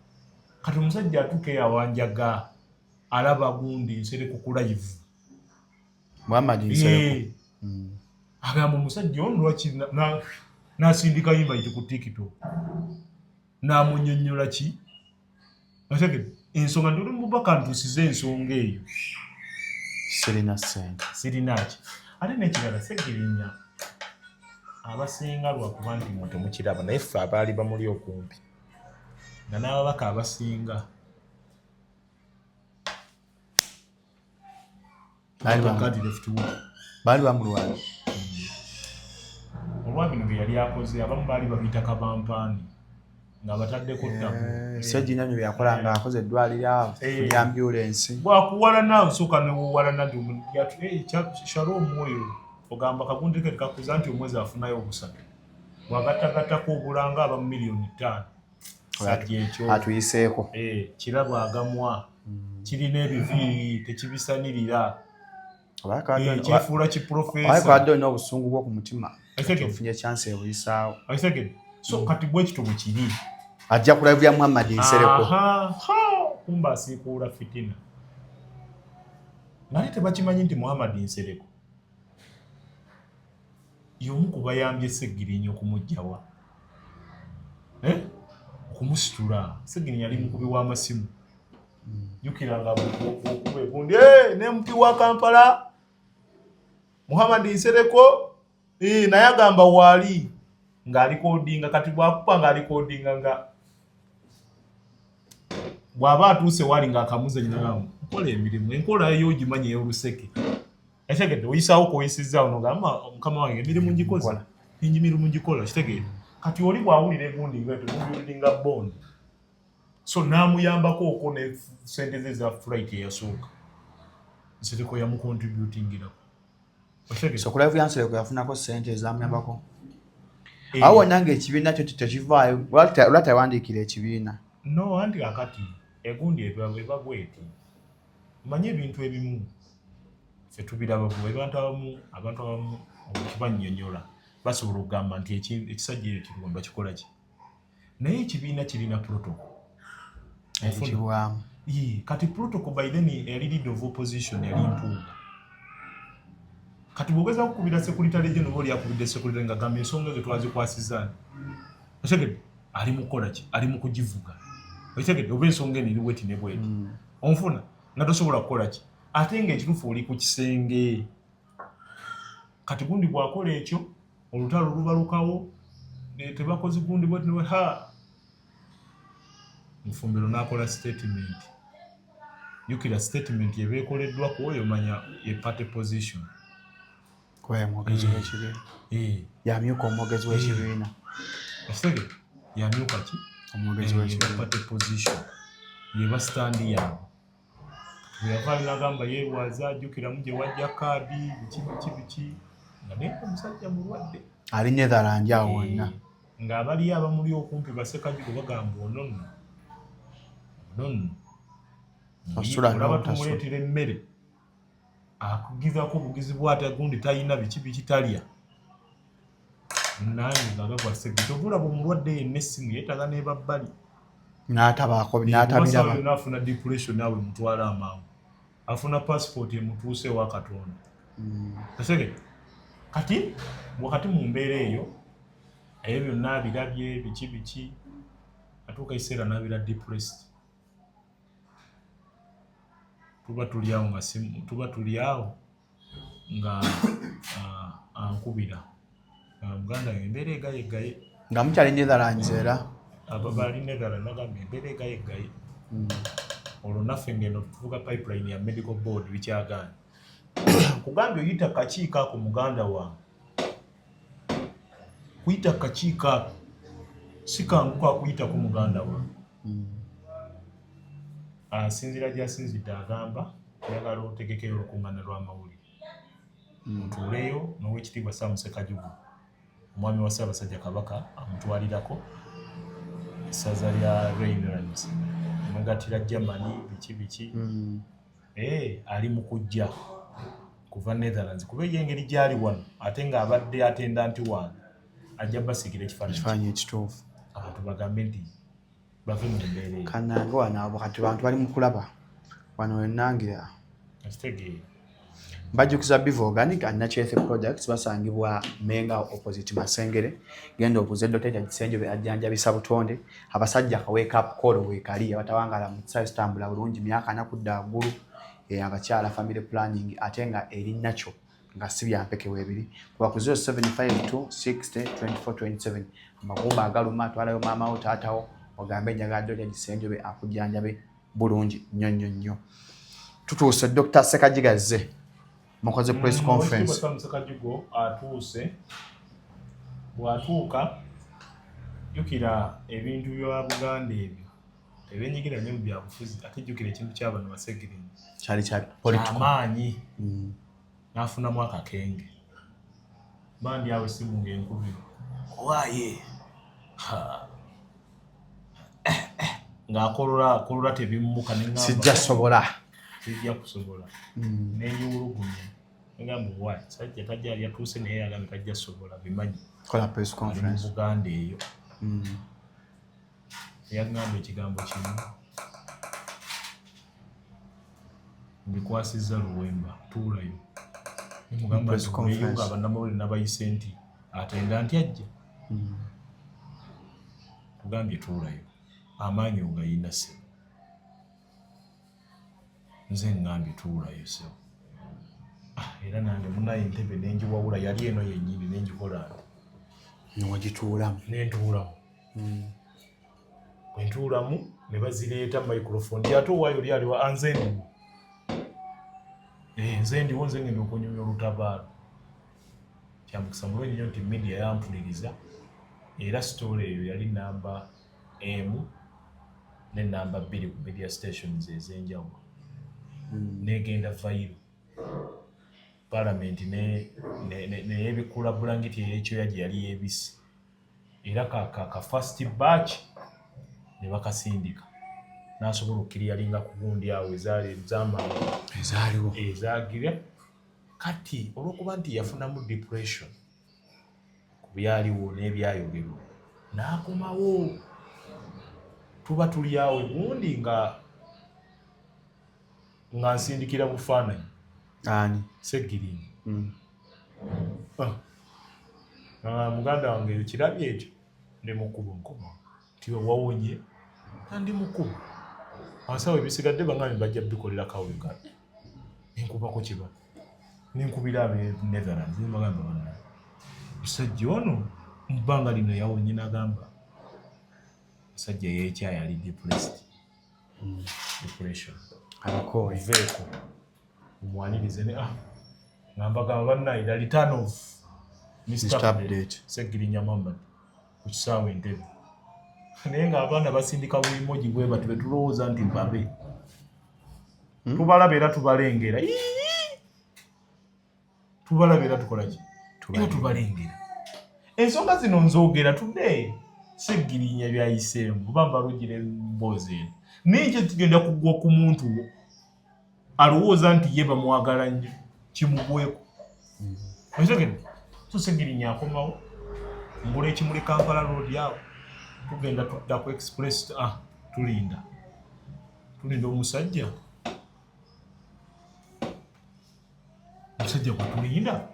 kati omusajja atuuka eyawanjaga alaba gundi Nsereko ku live Muhammad Nsereko agamba omusajja ono lwaki n'asindika invite ku TikTok n'amunnyonnyola ki ategedde ensonga ndi oli mubaka ntuusiza ensonga eyo sirina ssente sirinaki ate n'ekirala Ssejjerinya abasinga lwakuba nti mwe temukiraba naye ffe abaali bamuli okumpi nga n'ababaka abasinga baali bamulwala olwabino bye yali akoze abamu baali babiyita kabampaani nga bataddeko ttamu Ssejjerinya bye yakola nga akoze eddwaliro lya ambulensi bwakuwalana nsooka newuwalana nti Shalom oyo ogamba kagundi ke kakuza nti omwezi afunayo obusatu bwagattagattako obulanga aba mu miliyoni 5 sajja ekyo atuyiseeko kiraba agamwa kirina ebiviiri tekibisanirira kyefuula kiprofesa kwadde olina obusungu bw'oku mutima ofunye chance ebuyisaawo so kati bwe kito bwe kiri ajja kulabya Muhammad Nsereko kumba asiikuula fitina naye tebakimanyi nti Muhammad Nsereko y'omu ku bayambye Ssejjerinya okumugjawa okumusitula Ssejjerinya yali mukubi w'amasimu jjukira nga okuba egundi n'emuti wa Kampala Muhammad Nsereko naye agamba waali ng'alikodinga kati bwakuba ng'alikodinga nga bw'aba atuuse wali ng'akamuze nyinamu nkola emirimu enkola yo ogimanyi ey'oluseke ekitegedde oyisaawo koyisizaawo nogamba mukama wange emirimu ngikoze emirimu ngikola kitegedde kati oli bw'awulira egundi ng'eto n'obuliringa bondi so n'amuyambako okwo ne ssente ze za flight eyasooka Nsereko yamukontributingirako so kulabya Nsereko yafunako ssente ezamuyambako awo wonna ng'ekibiina kyo tekivaayo olwa tawandiikira ekibiina no anti akati egundi eba bweti manye ebintu ebimu ffe tubiraba abantu abamu kibannyonnyola basobola okugamba nti ekisajja ekyo kirondwa kikola ki naye ekibiina kirina protocol kati protocol by then yali leader of opposition yali Mpuuga kati bwogeza kukubira secretary general oli akubidde secretary nga gamba ensonga ezo twazikwasizzaani otegedde ali mukola ki ali mu kugivuga otegedde oba ensonga eno eri bweti ne bweti onfuna nga tosobola kukola ki ate ng'ekituufu oli ku kisenge kati gundi bw'akola ekyo olutalo lubalukawo tebakozi gundi bweti ne Mufumbiro n'akola statement yukira statement yebeekoleddwa ku oyo manya ye party position kwa mwogezi w'ekibiina yamyuka omwogezi w'ekibiina asege yamyuka ki omwogezi w'ekibiina party position yeba standi yaabwe yava nagamba yeewaza ajjukiramu gye wajja kaadi biki nga naye omusajja mulwadde ali Netherland awo wonna ng'abaliyo abamuli okumpi Bassekajjugo bagamba onono olaba tumuleetera emmere akugizako obugizi bw'ate gundi talina biki talya nange ngagagwa segito bulaba omulwadde yenna essimu yeetaga n'ebabbali n'afuna depression naawe mutwala amangu afuna passport emutuuse wa Katonda kasege kati wakati mu mbeera eyo ebyo byonna abirabye biki atuuka ekiseera n'abira depressed tuba tuliawo nga ankubira muganda embeera egayegaye nga mukyali Netherlands era abali Netherlands nagamba embeera egayegaye olwo naffe ngeno tuvuga pipeline ya medical board bikyagaana kugambye oyita kakiiko ako muganda wange kuyita kakiiko ako si kangu kakuyitako muganda wange asinzira gy'asinzidde agamba oyagala otegekera olukuŋŋaana lw'amawulire mutuuleyo n'owekitiibwa Sam Ssekajjugo omwami wa Ssaabasajja Kabaka amutwalirako essaza lya Rhinelands mugatira Germany biki ali mu kujja kuva Netherlands kuba engeri gy'ali wano ate ng'abadde atendanti wano ajja basigira ekifaananyi ekituufu abantu bagambe nti bave mu mbeera eyo kanange wano abo kati bantu bali mu kulaba wano wennangira akitegeera mbajjukiza Biva Organic and Natural Products basangibwa Menga opposite Masengere genda obuze Dr. Kisenjobe ajjanjabisa butonde abasajja wake up call weekali abatawangala mu size tambula bulungi myaka nakudda ggulu abakyala family planning atenga eri nacho nga sibya mpeke webiri kwa ku 0752602427 amagumba agaluma twalayo mama wo taatawo ogambe nyaga Dr. Kisenjobe akujjanjabe bulungi nnyo tutuuse Dr. Ssekajigazze mukoze press conference Sam Ssekajjugo atuuse bwatuuka jukira ebintu bya Buganda ebyo ebyenyigira nnyo mu byabufuzi ate jukira ekintu ky'abano basegirini kyali amaanyi n'afunamu akakenge bandi awo simu ng'enkubiro waaye ng'akolola tebimmuka sijja kusobola n'enyiwulugumya ngamba waaye sajja tajja ali atuuse naye yagambye tajja sobola bimanyi kola press conference mu Buganda eyo yagamba ekigambo kimu mbikwasizza Luwemba tuulayo mugamba nga bannamawulire n'abayise nti atenda nti ajja tugambye tuulayo amaanyi ogayina se nze ngambye tuulayo se era nange munaye entebe nenjiwawula yali eno yennyini nenjikola niwagituulamu nentuulamu bwentuulamu ne bazireeta microphone ate owaayo oli aliwa anze ndiwo nze ndiwo nze ngenda okunyumya olutabaalo kyamukisa mulungi nnyo nti media yampuliriza era sitole eyo yali namba M ne namba 2 ku media stations ez'enjawulo negenda vairo palamenti neyebikula bulangiti eyekyoya gye yali yebisi era ka first batch ne bakasindika n'asobola okkiriyalinga ku gundi awo ezaali ez'amaanyi ezaaliwo ezagire kati olwokuba nti yafunamu depression ku byaliwo n'ebyayogerwa n'akomawo tuba tuli awo egundi nga nsindikira bufaananyi ani Segirinnya muganda wange ekirabye ekyo ndi mukubo nkoma nti wawonye ndi mukubo abasawo ebisigadde bangami bajja bikolera kawega enkubako kiba ninkubira abe Netherlands nimagamba bana musajja ono mu bbanga lino yawonye n'agamba musajja yeekyaya ali depressed depression veeko omwanirize ne ngambagamba bannayira return of Mr. Update Segirinnya Muhammad ku kisaawe Entebbe naye ng'abaana basindika buimoji bwe bati betulowooza nti babe tubalaba era tubalengera tubalaba era tukolaki era tubalengera ensonga zino nzoogera tudde Segirinnya byayiseemu bamba lugire mboozi eno naye tugenda kugwa ku muntu alowooza nti ye bamwagala nnyo kimugweko ekitogedde so Segirinnya akomawo ngula ekimuli Kampala road awo tugenda tudda ku express tulinda omusajja gwe tulinda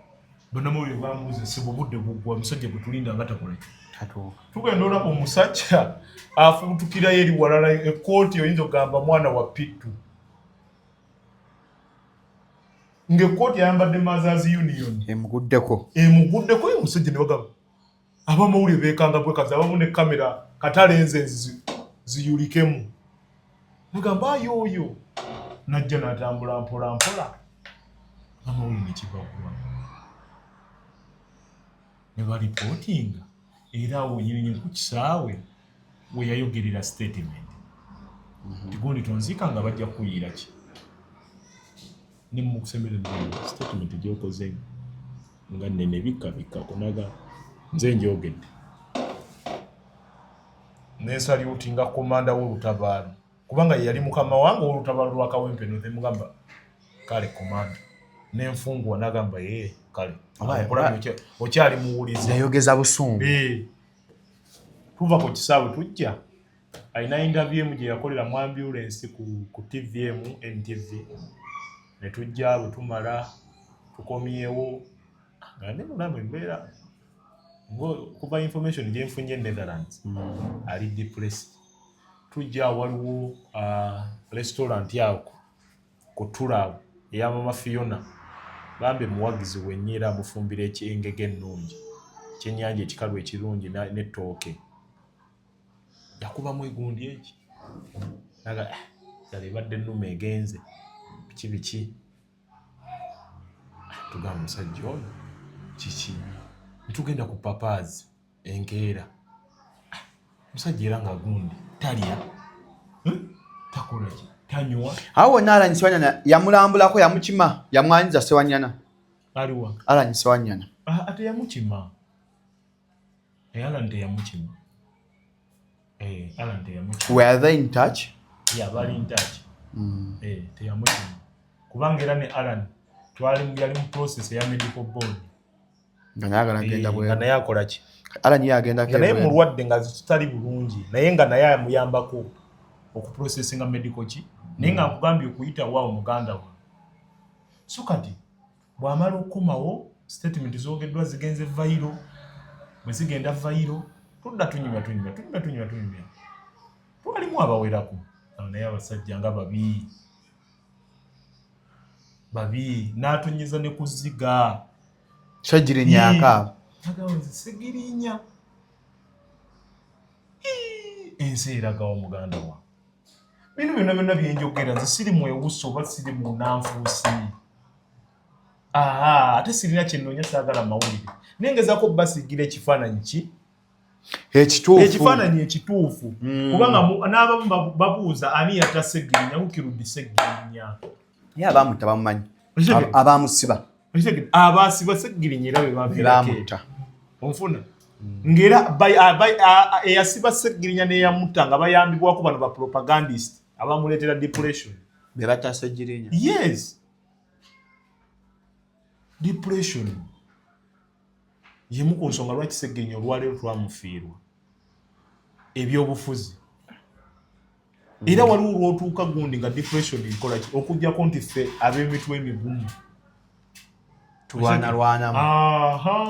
banamuwe bamuze sibo budde bugwa omusajja gwe tulinda nga takola tugenda olaba omusajja afuutukira eri walala ekkooti oyinza okugamba mwana wa Pittu ng'ekkooti ayambadde Mothers Union emuguddeko omusajja ne bagamba abamawulire beekanga bwekazi abamu ne kamera katalenze ziyulikemu negamba ayooyo najja n'atambula mpola mpola amawulire ne kibagwa ne balipootinga era awo nyirinyiri ku kisaawe we yayogerera statement tigundi tonzika nga bajja kuyiira ki ne mu kusemberera statement gy'okoze nga nene bikka kunaga nze njogedde nesalyutinga komanda w'olutabaalo kubanga yali mukama wange w'olutabaalo lwa Kawempe temugamba kale komanda n'enfunguwa n'agamba kale okyali muwulize yayogeza busungu tuva ku kisaawe tujja alina interview gye yakolera mu ambulance ku TVM NTV ne tujja bwe tumala tukomyewo nga ne mulamba embeera kuba information gye nfunye Netherlands ali depressed tujja waliwo restaurant yaako ku Tulawo eya Mama Fiona bambe muwagizi wennyira mufumbira ekyengege ennungi kyennyanja ekikalu ekirungi n'ettooke yakubamu egundi eki naga yali badde ennume egenze biki tugamba musajja oyo kiki ntugenda ku papaazi enkeera musajja era nga gundi talya takolaki tanywa awo Alan Sewanyana yamulambulako yamukima yamwanyiza Sewanyana aliwa Alan Sewanyana ate yamukima Alan teyamukima Alan teyamukima were they in touch bali in touch teyamukima kubanga era ne Alan yali mu process ya medical board nga naye akola ki Alan yagenda naye mulwadde nga zitali bulungi naye nga naye amuyambako okuprocessinga medical ki naye nga akugambye okuyita waawo muganda we so kati bw'amala okukomawo statement zoogeddwa zigenze vairo bwe zigenda vairo tudda tunyumya twalimu abawerako naye abasajja nga babi n'atonnyeza ne kuziga Segirinnya akaaba agawanze Segirinnya ensi eragawo muganda wa bino byonna byenjogera nze siri mwewuso oba siri munanfuusi ate sirina kyennoonya saagala mawulire naye ngezaako basigira ekifaananyi ki ekifaananyi ekituufu kubanga n'abamu babuuza ani yatta Segirinnya Ukirudi Segirinnya ye abamutta bamumanyi abamusiba abasiba Segirinnya era bebamuta onfuna ngera eyasiba Segirinnya n'eyamutta nga bayambibwako bano ba propagandist abamuleetera depression bebata Segirinnya yes depression yemu ku nsonga lwaki Sseggirinya olwaleero twamufiirwa ebyobufuzi era waliwo olwotuuka gundi nga depression ikola ki okujjako nti ffe ab'emitwe emigumu tulwana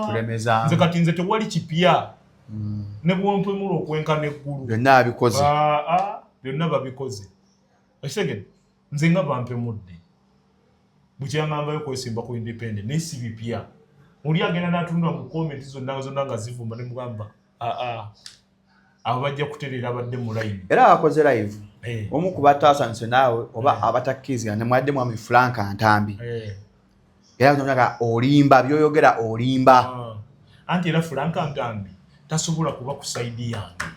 tulemeza nze kati nze tewali kipya ne bwompemula okwenkana eggulu byonna abikoze byonna babikoze ekitegeera nze nga bampemudde bukyangambayo kwesimba ku independent naye si bipya oli agenda n'atunula mu komenti zonna nga zivumba ne mugamba abo bajja kutereera abadde mu line era akoze live omu ku bataasanyuse naawe oba abatakkiriza ne mwadde mwami Frank Ntambi era kutondaga olimba byoyogera olimba anti era Frank Ntambi tasobola kuba ku saidi yange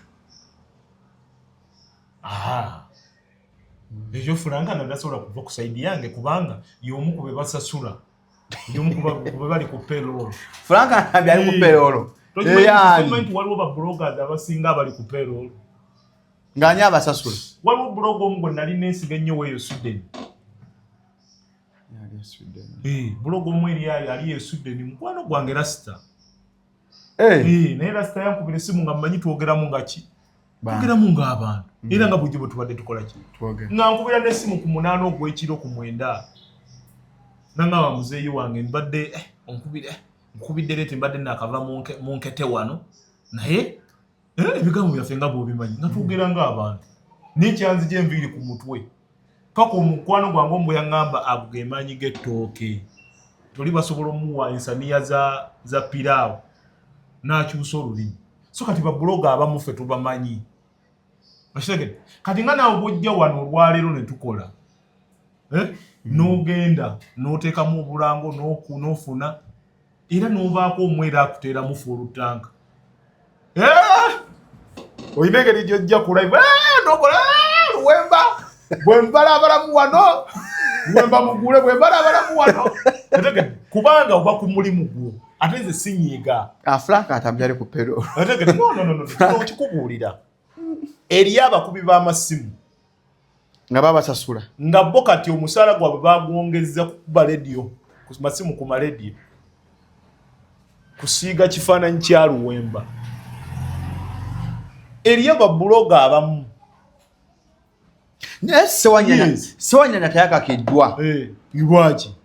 ekyo Frank tasobola kuva ku saidi yange kubanga y'omu ku be basasula y'omu ku be bali ku payroll Frank Ntambi ali ku payroll tomanyi waliwo ba bloggers abasinga abali ku payroll ng'ani abasasula waliwo blog omu gwe nali neesiga ennyo weeyo Sweden blog omu ali Sweden mukwano gwange Rasta naye Rasta yankubira essimu nga mmanyi twogeramu nga ki twogeramu ng'abantu era nga bujjo bwe tubadde tukola ki nga nkubira n'essimu ku 8 ogw'ekiro ku 9 nangaba muzeeyi wange mbadde nkubidde leeti mbadde nakava mu nkete wano naye ebigambo byaffe nga bw'obimanyi nga twogera ng'abantu n'ekyanzija enviiri ku mutwe paka omukwano gwange omu bwe yaŋŋamba ago ge maanyi g'ettooke toli basobola omuwa ensaniya za piraawo n'akyusa olulimi so kati babuloga abamu ffe tubamanyi akitegedde kati nga naawe bw'ojja wano olwaleero ne tukola n'ogenda n'oteekamu obulango n'ofuna era n'ovaako omwera akuteeramu fe olutanka olina engeri gy'ojja kulaiva nokola luwemba bwembalabalamu wano luwemba mugule bwembalabalamu wano kubanga oba ku mulimu gwo ate nze sinyiiga Frank Ntambi ali ku payroll okikubuulira eriyo abakubi b'amasimu nga babasasula nga bo kati omusaala gwabwe bagwongezza kukuba lediyo ku masimu ku malediyo kusiiga kifaananyi kya luwemba eriyo babuloga abamu naye Ssewanyana tayakakiddwa lwaki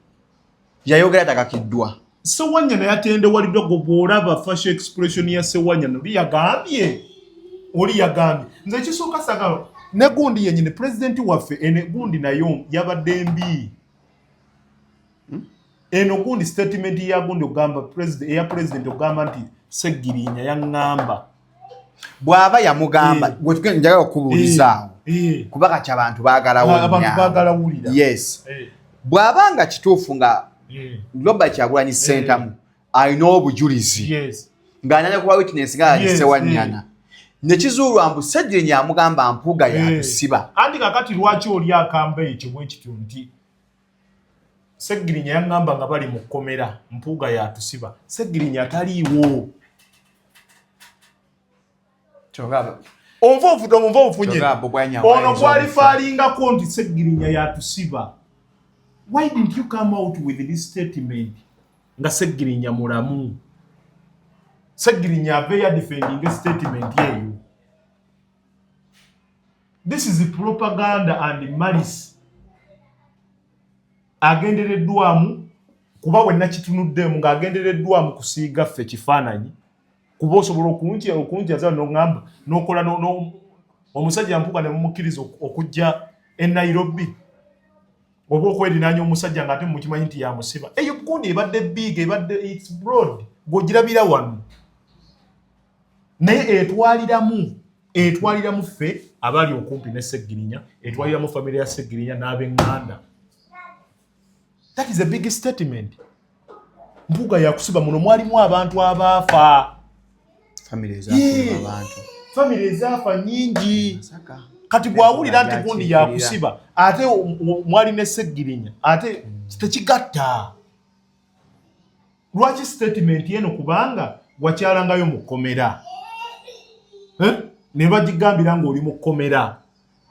yayogera takakiddwa Ssewanyana yatendewaliddwa gwe bw'olaba facial expression ya Ssewanyana oli yagambye nze ekisooka sagala ne gundi yennyini pulezidenti waffe ene gundi nayo yabadde mbi eno gundi statement ya gundi ogamba eya pulezidenti ogamba nti Sseggirinya yaŋŋamba bw'aba yamugamba njagala okubuulizaawo kuba kati abantu baagala wulira yes bw'aba nga kituufu nga Robert Kyagulanyi Ssentamu alina obujulizi ng'anyanya kuba witness nga ali Ssewanyana ne kizuulwa mbu Sseggirinya amugamba mpuuga yatusiba anti kakati lwaki oli akamba ekyo bwe kityo nti Sseggirinya yaŋŋamba nga bali mu kkomera mpuuga yatusiba Sseggirinya ataliiwo onva obufunye ono kwalifaalingako nti Sseggirinya yatusiba why didn't you come out with this statement nga Sseggirinya mulamu Sseggirinya ave ya defending statement yeyo this is propaganda and malice agendereddwamu kuba wenna kitunuddemu ng'agendereddwamu kusiiga ffe kifaananyi kuba osobola okunkyaza n'oŋŋamba n'okola omusajja mpuuga ne mumukkiriza okujja e Nairobi oba okwerinaanya omusajja ng'ate mukimanyi nti yamusiba eyo gundi ebadde big ebadde its broad gw'ogirabira wano naye etwaliramu ffe abali okumpi ne Sseggirinya etwaliramu famire ya Sseggirinya n'ab'eŋŋanda that is a big statement mpuuga yakusiba muno mwalimu abantu abaafa famire ezaafa nyingi kati bw'awulira nti gundi yakusiba ate mwali ne Sseggirinya ate tekigatta lwaki statement eno kubanga wakyalangayo mu kkomera ne bagigambira ng'oli mu kkomera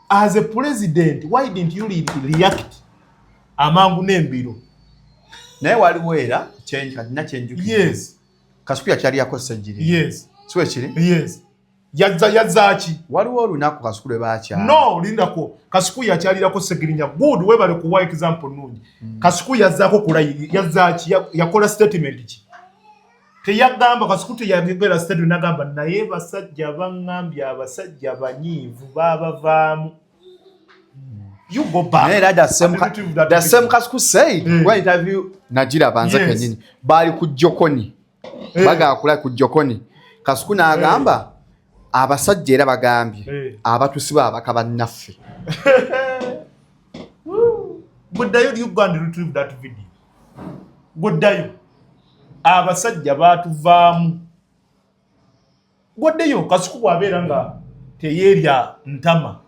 as a president why didn't you react amangu n'embiro naye waliwo era nakyenjukira yes Kasuku yakyali yakosejjiri yes siwe kiri yes yazaki waliwo olunaku Kasuku lwe bakyala no lindako Kasuku yakyalirako Segirinya good webale kuwa example nungi Kasuku yazzaako kulayi yazaki yakola statement ki teyagamba Kasuku teyagera statement nagamba naye basajja bangambye abasajja banyiivu babavaamu you go back yeah, that same Kasuku said when interview Najira banza kenyini bali ku Jokoni baga kula ku Jokoni Kasuku n'agamba abasajja era bagambye abatusiba abakaba naffe goddayo you go and retrieve that video goddayo abasajja batuvaamu goddayo Kasuku bwabeera nga teyerya ntama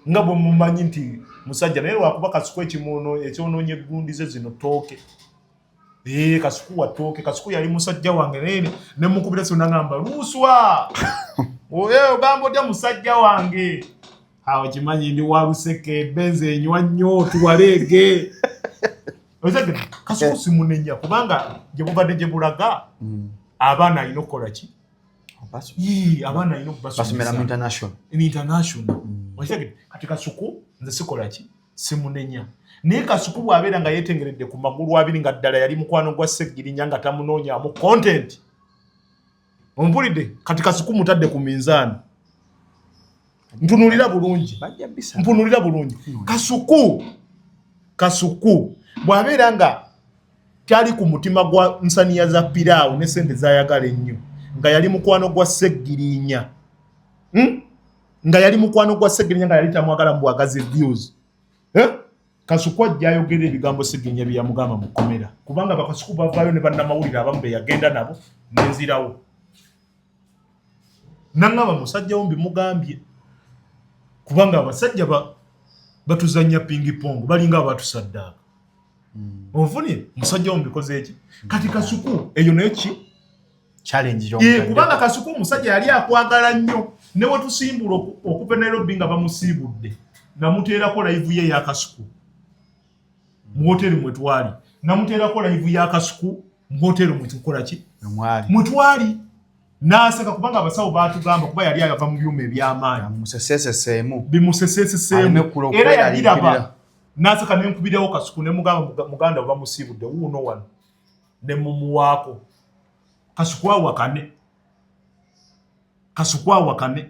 nga bwe mumanyi nti musajja naye lwakuba Kasuku ekyonoonye eggundi ze zino tooke Kasuku wa tooke Kasuku yali musajja wange nene ne mukubira so nangamba luswa ogamba otya musajja wange awo kimanyi ndi waluseke benze enywa nnyo tuwaleege Kasuku simunenya kubanga gye bubadde gye bulaga abaana alina okukola ki abaana alina okubasomera mu international kati Kasuku nze sikola ki simunenya naye Kasuku bwabeera nga yeetengeredde ku magulu abiri nga ddala yali mukwano gwa Segirinya nga tamunoonyaamu content ompulidde kati Kasuku mutadde ku minzaani mpunulira bulungi Kasuku bwabeera nga kyali ku mutima gwa nsaniya za piraawo ne sente zayagala ennyo nga yali mukwano gwa Segirinya nga yali tamwagala mu bwagazi views Kasuku ajja ayogera ebigambo Segirinya bye yamugamba mu kkomera kubanga bakasuku bavaayo ne bannamawulire abamu be yagenda nabo nenzirawo nangaba musajja wombi mugambye kubanga abasajja batuzanya ping-pong balinga abatusaddaaka onfunye musajja wombi koze eki kati Kasuku eyo nayo ki challenge kubanga Kasuku musajja yali akwagala nnyo ne wetusimbula okuva Nairobi nga bamusiibudde namuteerako live ye ya Kasuku mu hoteli mwetwali namuteerako live ya Kasuku mu hoteli mwetukola ki mwetwali naseka kubanga abasawo batugamba kuba yali ayava mu byuma eby'amaanyi bimusesesemu era yaliraba naseka nenkubirawo Kasuku ne muganda we bamusiibudde wuuno wano ne mumuwaako Kasuku awakane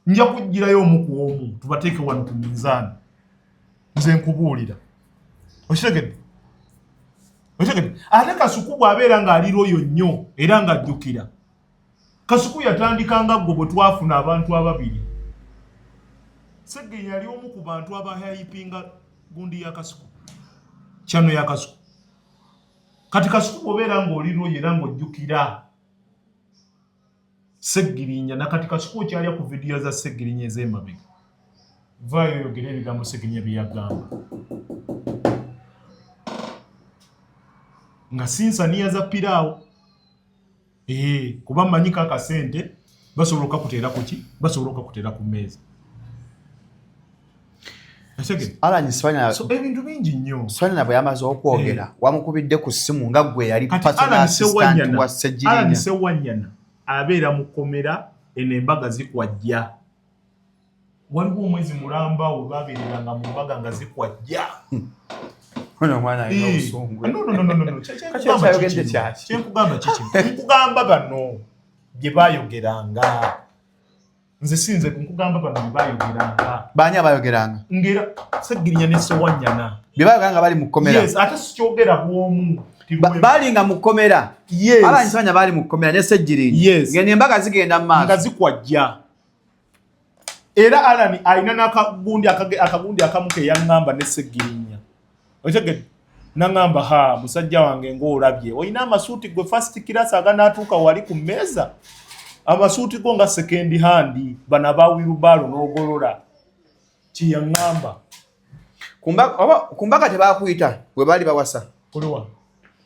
nja kujjirayo omu ku omu tubateeke wano ku minzaani nze nkubuulira okitegedde ate Kasuku bw'abeera ng'alirooyo nnyo era ng'ajjukira Kasuku yatandikanga gwe bwe twafuna abantu ababiri Segirinya yali omu ku bantu abahayipinga gundi ya Kasuku kyano ya Kasuku kati Kasuku bw'obeera ng'olirooyo era ng'ojjukira Segirinya na kati Kasuku okyalya ku vidiyo za Segirinya ez'emabega vaayo oyogera ebigambo Segirinya bye yagamba nga sinsaniya za piraawo kuba mmanyiko akasente basobola okukakuteera ku ki basobola okukakuteera ku mmeeza ebintu bingi nnyo Swanya bwe yamaze okwogera wamukubidde ku ssimu nga gwe yali personal assistant wa Segirinya Alan Sewanyana abeera mu kkomera eno embaga zikwajja waliwo omwezi mulamba we babeereranga mu mbaga nga zikwajja nkugamba bano bye bayogeranga nze sinze nkugamba bano bye bayogeranga baani abayogeranga ngera Segirinya ne Sewanyana bye bayogeranga bali mu kkomera ate sikyogera bw'omu balinga mu kkomera Alan Sewanyana bali mu kkomera ne Segirinya ngeno embaga zigenda mu maaso nga zikwajja era Alan alina n'akagundi akamu ke yaŋŋamba ne Segirinya otegedde nangamba musajja wange ng'olabye olina amasuuti gwe first class aganaatuuka wali ku mmeeza amasuuti go nga second hand bana bawirubaalo n'ogolola kiyaŋŋamba kumbaga tebakuyita bwe baali bawasa kuliwa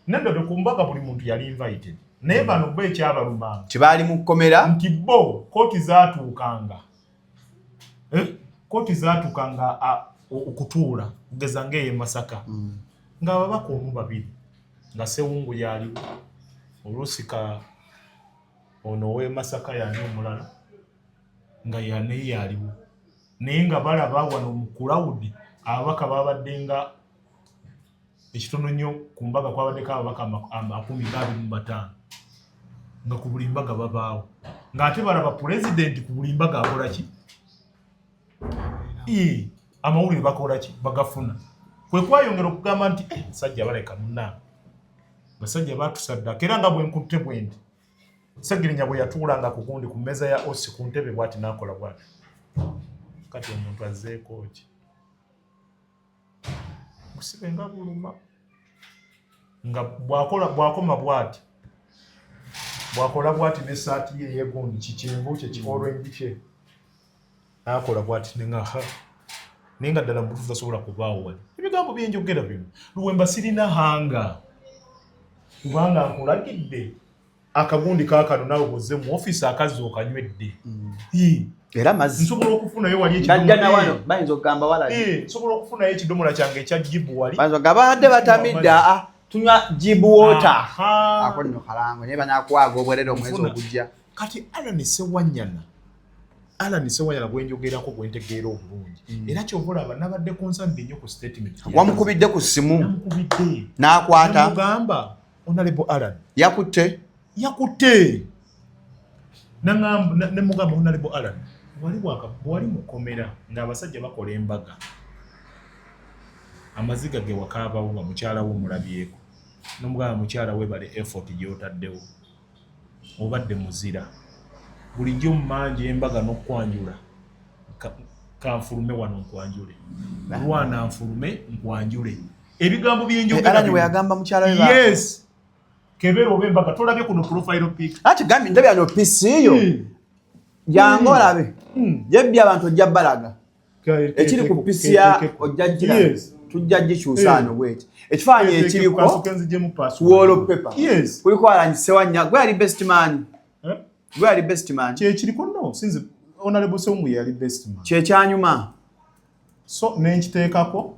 nendodo kumbaga buli muntu yali invited naye bano bo ekyabalumanga tibaali mu kkomera nti bo kooti zaatuukanga okutuula kugeza ng'eye Masaka ng'ababaka omu babiri nga Sewungu yaliwo olusika ono we Masaka yani omulala nga yane yaliwo naye nga balaba wano mu crowd ababaka babadde nga ekitono nnyo ku mbaga kwabaddeko ababaka 25 nga ku buli mbaga babaawo ng'ate balaba pulezidenti ku buli mbaga akola ki amawulire bakola ki bagafuna kwe kwayongera okugamba nti sajja baleka munna basajja batusadda era nga bwenkutte bwendi Segirinya bwe yatuulanga ku gundi ku mmeeza ya osi ku ntebe bwati n'akola bwati kati omuntu azzeeko ki musibe nga buluma nga bwakoma bwati bwakola bwati n'essaati ye yegundi kikyenvu kye kiorenji kye n'akola bwati nenga ddala mu butuufu tasobola kubaawo wali ebigambo byenjogera bino Luwemba sirina hanga kubanga nkulagidde akagundi kaakano nawe bozze mu office akazi okanywedde era mazzi nsobola okufunayo wali ekidomola bayinza okugamba wala nsobola okufunayo ekidomola kyange ekya jibu wali bayinza okugamba batamidde tunywa jibu water ako nno kalango naye banakwaga obwerere omwezi ogujja kati Alan Sewanyana gwenjogerako gwentegeera obulungi era kyobulaba nabadde concerned nnyo ku statement wamukubidde ku ssimu namukubidde n'akwata namugamba Honorable Alan yakutte nemugamba Honorable Alan wali mukomera ng'abasajja bakola embaga amaziga ge wakaabawo nga mukyala wo omulabyeko nomugamba mukyala we bale effort gy'otaddewo obadde muzira bulijjo mumanje embaga n'okwanjula kanfulume wano nkwanjule lwana nfulume nkwanjule ebigambo byenjogera we yagamba mukyala we yes kebera oba embaga tolabye kuno profile pic ati gambi ndabye ano PC yo jangu olabe yebbye abantu ojja balaga ekiri ku PC ya ojja gira tujja gikyusaano bweti ekifaanyi ekiriko wallpaper kuliko Alan Sewanyana gwe ali best man kye kiriko no sinzi Honorable Sewungu yali best man kye kyanyuma so nenkiteekako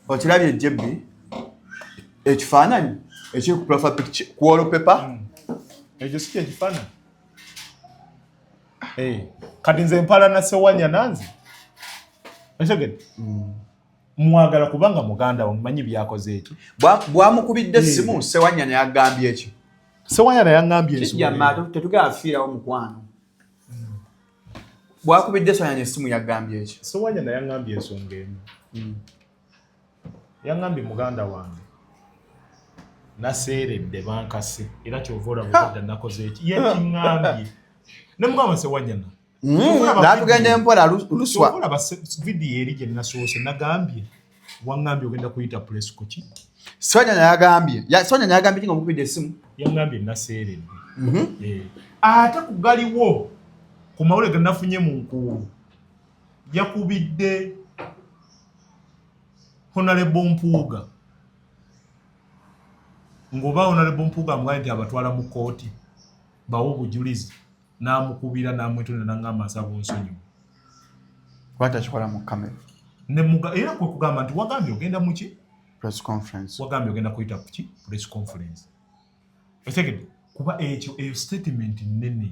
okirabye jebbi ekifaananyi ekiri ku profile picture ku wallpaper ekyo si kyekifaananyi kati nze mpalana Sewanyana nze ekigede mwagala kubanga muganda wo mmanyi byakoze eki bwamukubidde essimu Sewanyana yagambye eki Sewanyana yangambye ensonga tetugafiirawo mukwano bwakubidde Sewanyana essimu yagambye eki Sewanyana yangambye ensonga emu yangambye muganda wange naseeredde bankase era kyova olaba nakoze eki yekiŋŋambye ne mugamba Sewanyana natugenda empola luswa olaba vidiyo eri gye nasoose nagambye waŋŋambye ogenda kuyita press kuki Sewanyana yagambye nga omukubidde essimu yaŋŋambye naseeredde ate kugaliwo ku mawulire ge nafunye mu nkuulu yakubidde Honorable Mpuuga ng'oba Honorable Mpuuga amugambye nti abatwala mu kooti bawe obujulizi n'amukubira n'amwetonda n'aŋŋamba nsaba onsonyiwe lwaki akikola mu kamera era kwe kugamba nti wagambye ogenda mu ki press conference wagambye ogenda kuyita ku ki press conference otegedde kuba eyo statement nnene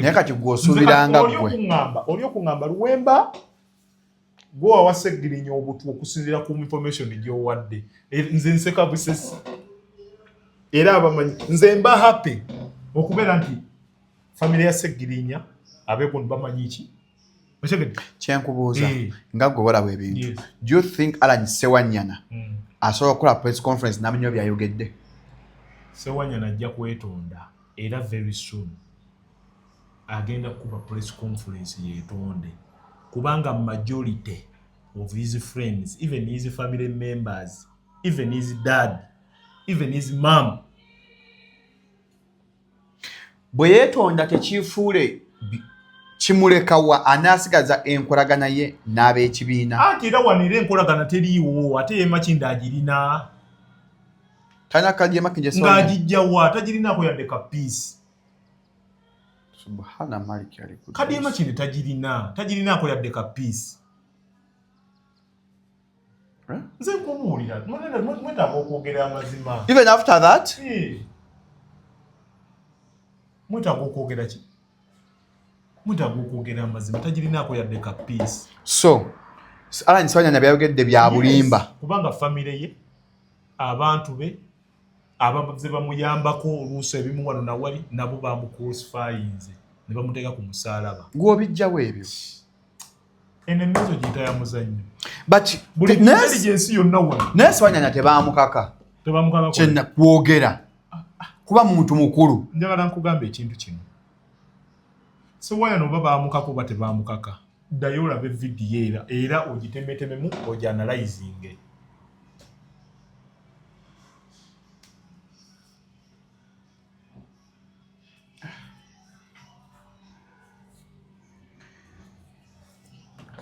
naye kati gw'osuubiranga gwe oli okuŋŋamba Luwemba gwe wawa Segirinya obutu okusinziira ku information gy'owadde nze nseka busesi era abamanyi nze mba happy okubeera nti family ya Segirinya abeekono bamanyi ki kyenkubuuza nga gwe olaba ebintu do you think Alan Sewanyana asobola okukola press conference n'amenya byayogedde Sewanyana ajja kwetonda era very soon agenda kuba press conference yeetonde kubanga majority of his friends, even his family members, even his dad, even his mom, bwe yeetonda tekiifuule kimulekawa anaasigaza enkolagana ye n'ab'ekibiina ate era wanira enkolagana teriiwo ate ye Makinda agirina talina kadi ye Makinda ng'agijjawa tagirinako yadde ka piisi subhana maliki alikudus kadi ye Makinda tagirinako yadde ka piisi nze kumuwulira mwetaaga okwogera amazima. Even after that? Mwetaaga okwogera ki? Mwetaaga okwogera amazima tagirinaako yadde ka peace. So Alan Sewanyana byayogedde bya bulimba. Kubanga famire ye abantu be abaze bamuyambako oluusi ebimu wano nawali nabo bamucrucifyinze ne bamuteeka ku musaalaba. Gw'obijjawo ebyo? Enemezo giyita ya muzannyo. But buli intelligence yonna wano. Naye Sewanyana tebaamukaka. Kyenna kwogera. Kuba muntu mukulu. Njagala nkugamba ekintu kino. Sewanyana oba baamukaka oba tebaamukaka. Ddayo olabe vidiyo era ogitemetememu ogyanalyzinge.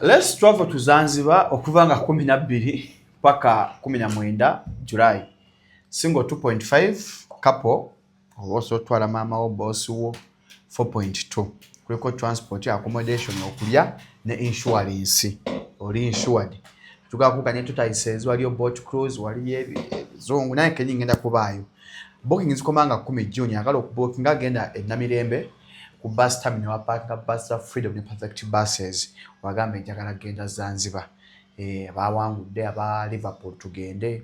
Let's travel to Zanzibar okuva nga 12 paka 19 July. Single 2.5 couple also twala mama wo boss wo 4.2. Kuliko transport, accommodation, okulya ne insurance. Oli insured. Tukakukanye tutayiseze waliyo boat cruise waliyo ebizungu naye kenyi ngenda kubaayo. Booking zikomanga 10 June akala okubooking agenda enamirembe ku bus terminal wapanga bus Freedom ne Perfect buses wagambe njagala genda Zanzibar. Abawangudde aba Liverpool tugende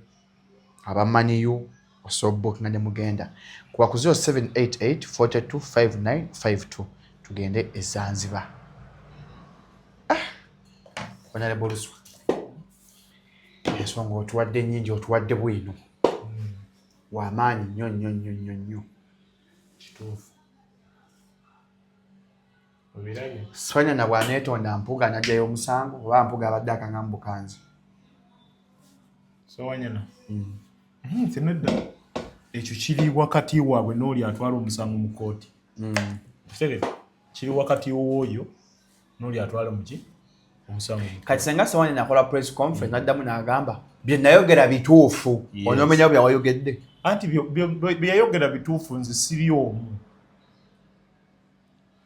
abamanyiyu so booking ne mugenda kwa ku 0788 425952 tugende e Zanzibar. Honorable Luswa. Ensonga otuwadde nnyingi otuwadde bwino. Wamaanyi nnyo. Kituufu. Obiranye. Sewanyana bw'aneetonda mpuga n'ajjayo omusango oba mpuga abadde akangamba bukanzi. Sewanyana. Nedda. Ekyo kiri wakati waabwe n'oli atwala omusango mu kooti. Kiri wakati w'oyo n'oli atwala muki omusango. Kati senga Sewanyana akola press conference n'addamu n'agamba bye nayogera bituufu. Onomenya bye wayogedde. Anti bye yayogera bituufu nze siri omu.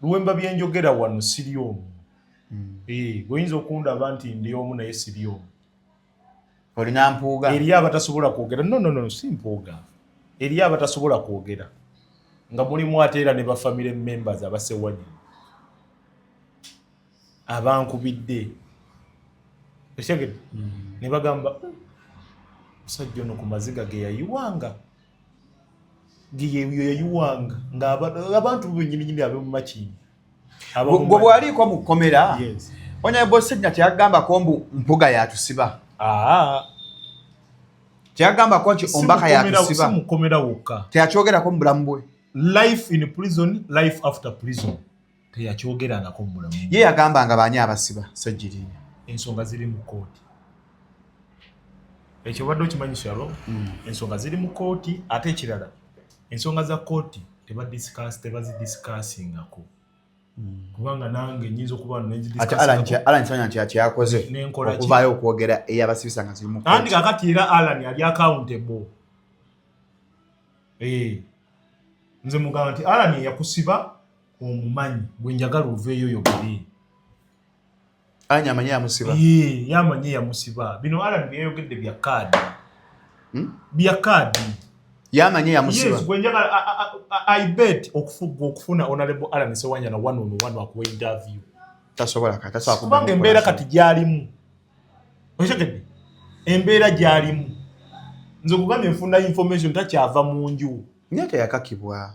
Luwemba bye njogera wano siri omu. Goyinza okundaba nti ndi omu naye siri omu. Olina mpuuga. Eri abatasobola kwogera. No, si mpuuga. Eri abatasobola kwogera. Nga mulimu ate era ne ba family members abasewanyana. Abankubidde. Ekigere. Ne bagamba musajja ono ku maziga ge yayiwanga. Yayiwanga nga abantu bennyini abe mu makini. Gwe bwaliko mu kkomera. Yes. Honorable Ssednya tyagamba ko mpuga yatusiba. Tyagamba ko nti ombaka yatusiba. Si mukomera wokka. Tyakyogerako mu bulamu bwe. Life in prison, life after prison. Teyakyogerangako mu bulamu. Ye yagambanga baani abasiba Ssejjirinya. Ensonga ziri mu kooti. Ekyo badde okimanyi kyalo. Ensonga ziri mu kooti ate ekirala. Ensonga za kooti tebazidiscussingako. Kubanga nange nyinza okuba ate Alan Sewanyana kyakoze okuvaayo okwogera eyabasibisa nga ziri mu kooti. Andi kakati era Alan ali accountable. Nze mugamba nti Alan yakusiba omumanyi bwe njagala oveeyo yogere. Alan yamanyi yamusiba. Yamanyi yamusiba. Bino Alan byayogedde bya kaadi. Bya kaadi. Yamanyi yamusiba. Yes, I bet okufuna Honorable Alan Sewanyana one akuwa interview. Tasobola kata kubanga embeera kati gyalimu. Oshegedde. Embeera gyalimu. Nze kugambye nfuna information takyava mu nju. Nyata yakakibwa.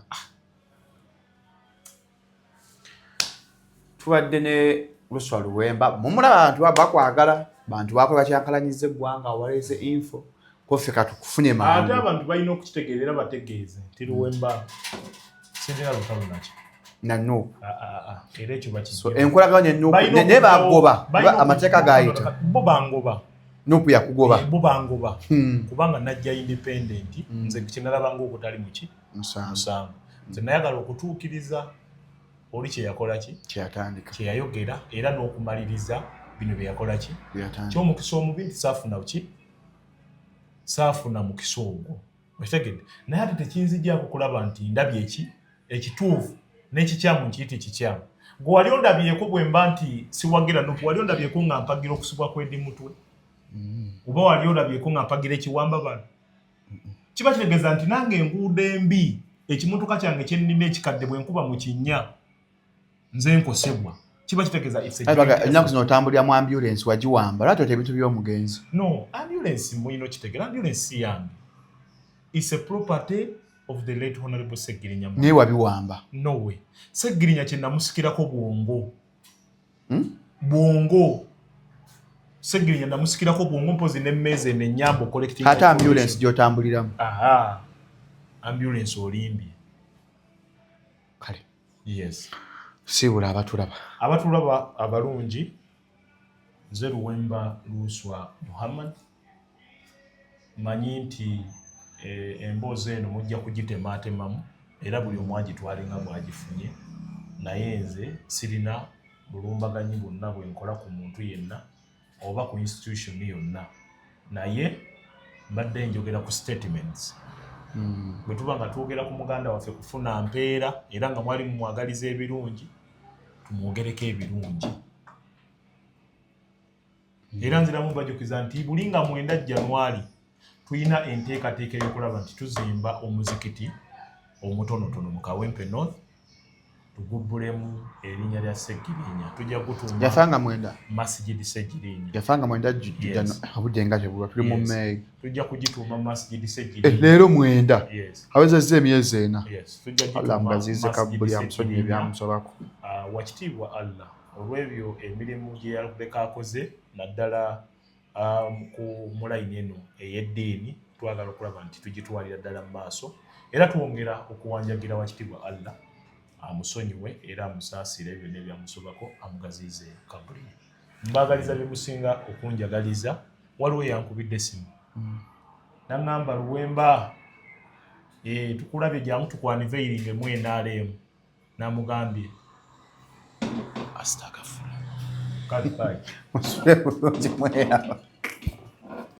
Tuwadde ne Luswa Luwemba. Mumulaba abantu bakwagala. Bantu bakola kyankalanyiza eggwanga waleze info. Kofe katukufunye mangu. Ate abantu balina okukitegeerera bategeeze. Tiruwemba. Sindina lutalo nakyo. Na no. Era ekyo bakijja. So enkolaganya ne bagoba. Amateeka gaayita. Bo bangoba. Nupu ya kugoba. Bo bangoba. Kubanga najja independent. Nze kinalabanga okutali muki. Musango. Nze nayagala okutuukiriza oli kye yakola ki? Kyatandika. Kye yayogera era n'okumaliriza bino bye yakola ki? Byatandika. Ky'omukisa omubi nti saafuna ki? Saafuna mukisa ogwo. Okitegedde. Naye ate tekinzijjaako kulaba nti ndabye ekituufu n'ekikyamu nkiyite kikyamu. Gwe wali ondabyeko bwe mba nti siwagira Nupu, wali ondabyeko nga mpagira okusibwa kw'eddi mutwe. Oba wali olabyeko nga mpagira ekiwamba bano. Kiba kitegeeza nti nange enguudo embi ekimotoka kyange kyennina ekikadde bwe nkuba mu kinnya nze nkosebwa. Kiba kitegeeza ennaku zino otambulira mu ambulance wagiwamba lwaki ote ebintu by'omugenzi. No, ambulance mulina okitegeera. Ambulance si yange. It's a property of the late Honorable Seggirinya. Naye wabiwamba? No way. Seggirinya kye namusikirako bwongo. Bwongo. Seggirinya namusikirako bwongo mpozi n'emmeeza eno ennyambo collecting. Ate ambulance gy'otambuliramu? Aha. Ambulance olimbye. Kale. Yes. Siibula abatulaba. Abatulaba abalungi nze Luwemba Luswa Muhammad. Manyi nti emboozi eno mujja kugitematemamu era buli omu agitwale nga bw'agifunye. Naye nze sirina bulumbaganyi bwonna bwe nkola ku muntu yenna oba ku institution yonna. Naye mbadde njogera ku statements. Bwe tuba nga twogera ku muganda waffe kufuna mpeera era nga mwali mumwagaliza ebirungi tumwogereko ebirungi. Era nziramu bajukiza nti buli nga 9 January tuyina enteekateeka y'okulaba nti tuzimba omuzikiti omutonotono mu Kawempe North tugubbulemu erinnya lya Seggirinya. Tujja kutumba yafanga 9 Masjid Seggirinya. Yafanga 9 abudde nga tebulwa tuli mu May. Tujja kugituuma Masjid Seggirinya. Leero 9. Yes. Awezezza emyezi 4. Yes. Tujja Allah gituuma mugazize kabuli amusonyiye ebyamusobako. Wakitiibwa Allah olw'ebyo emirimu gye yaleka akoze naddala ku mulayini eno ey'eddiini twagala okulaba nti tugitwalira ddala mu maaso era twongera okuwanjagira Wakitiibwa Allah amusonyiwe era amusaasire byonna ebyamusobako amugaziize kabuli. Mbaagaliza bye musinga okunjagaliza. Waliwo yankubidde essimu n'aŋŋamba Luwemba tukulabye gyamu tukwaniveyiringe mu NRM. N'amugambye astagfirullah. Kali. Musule bulungi mweyaba.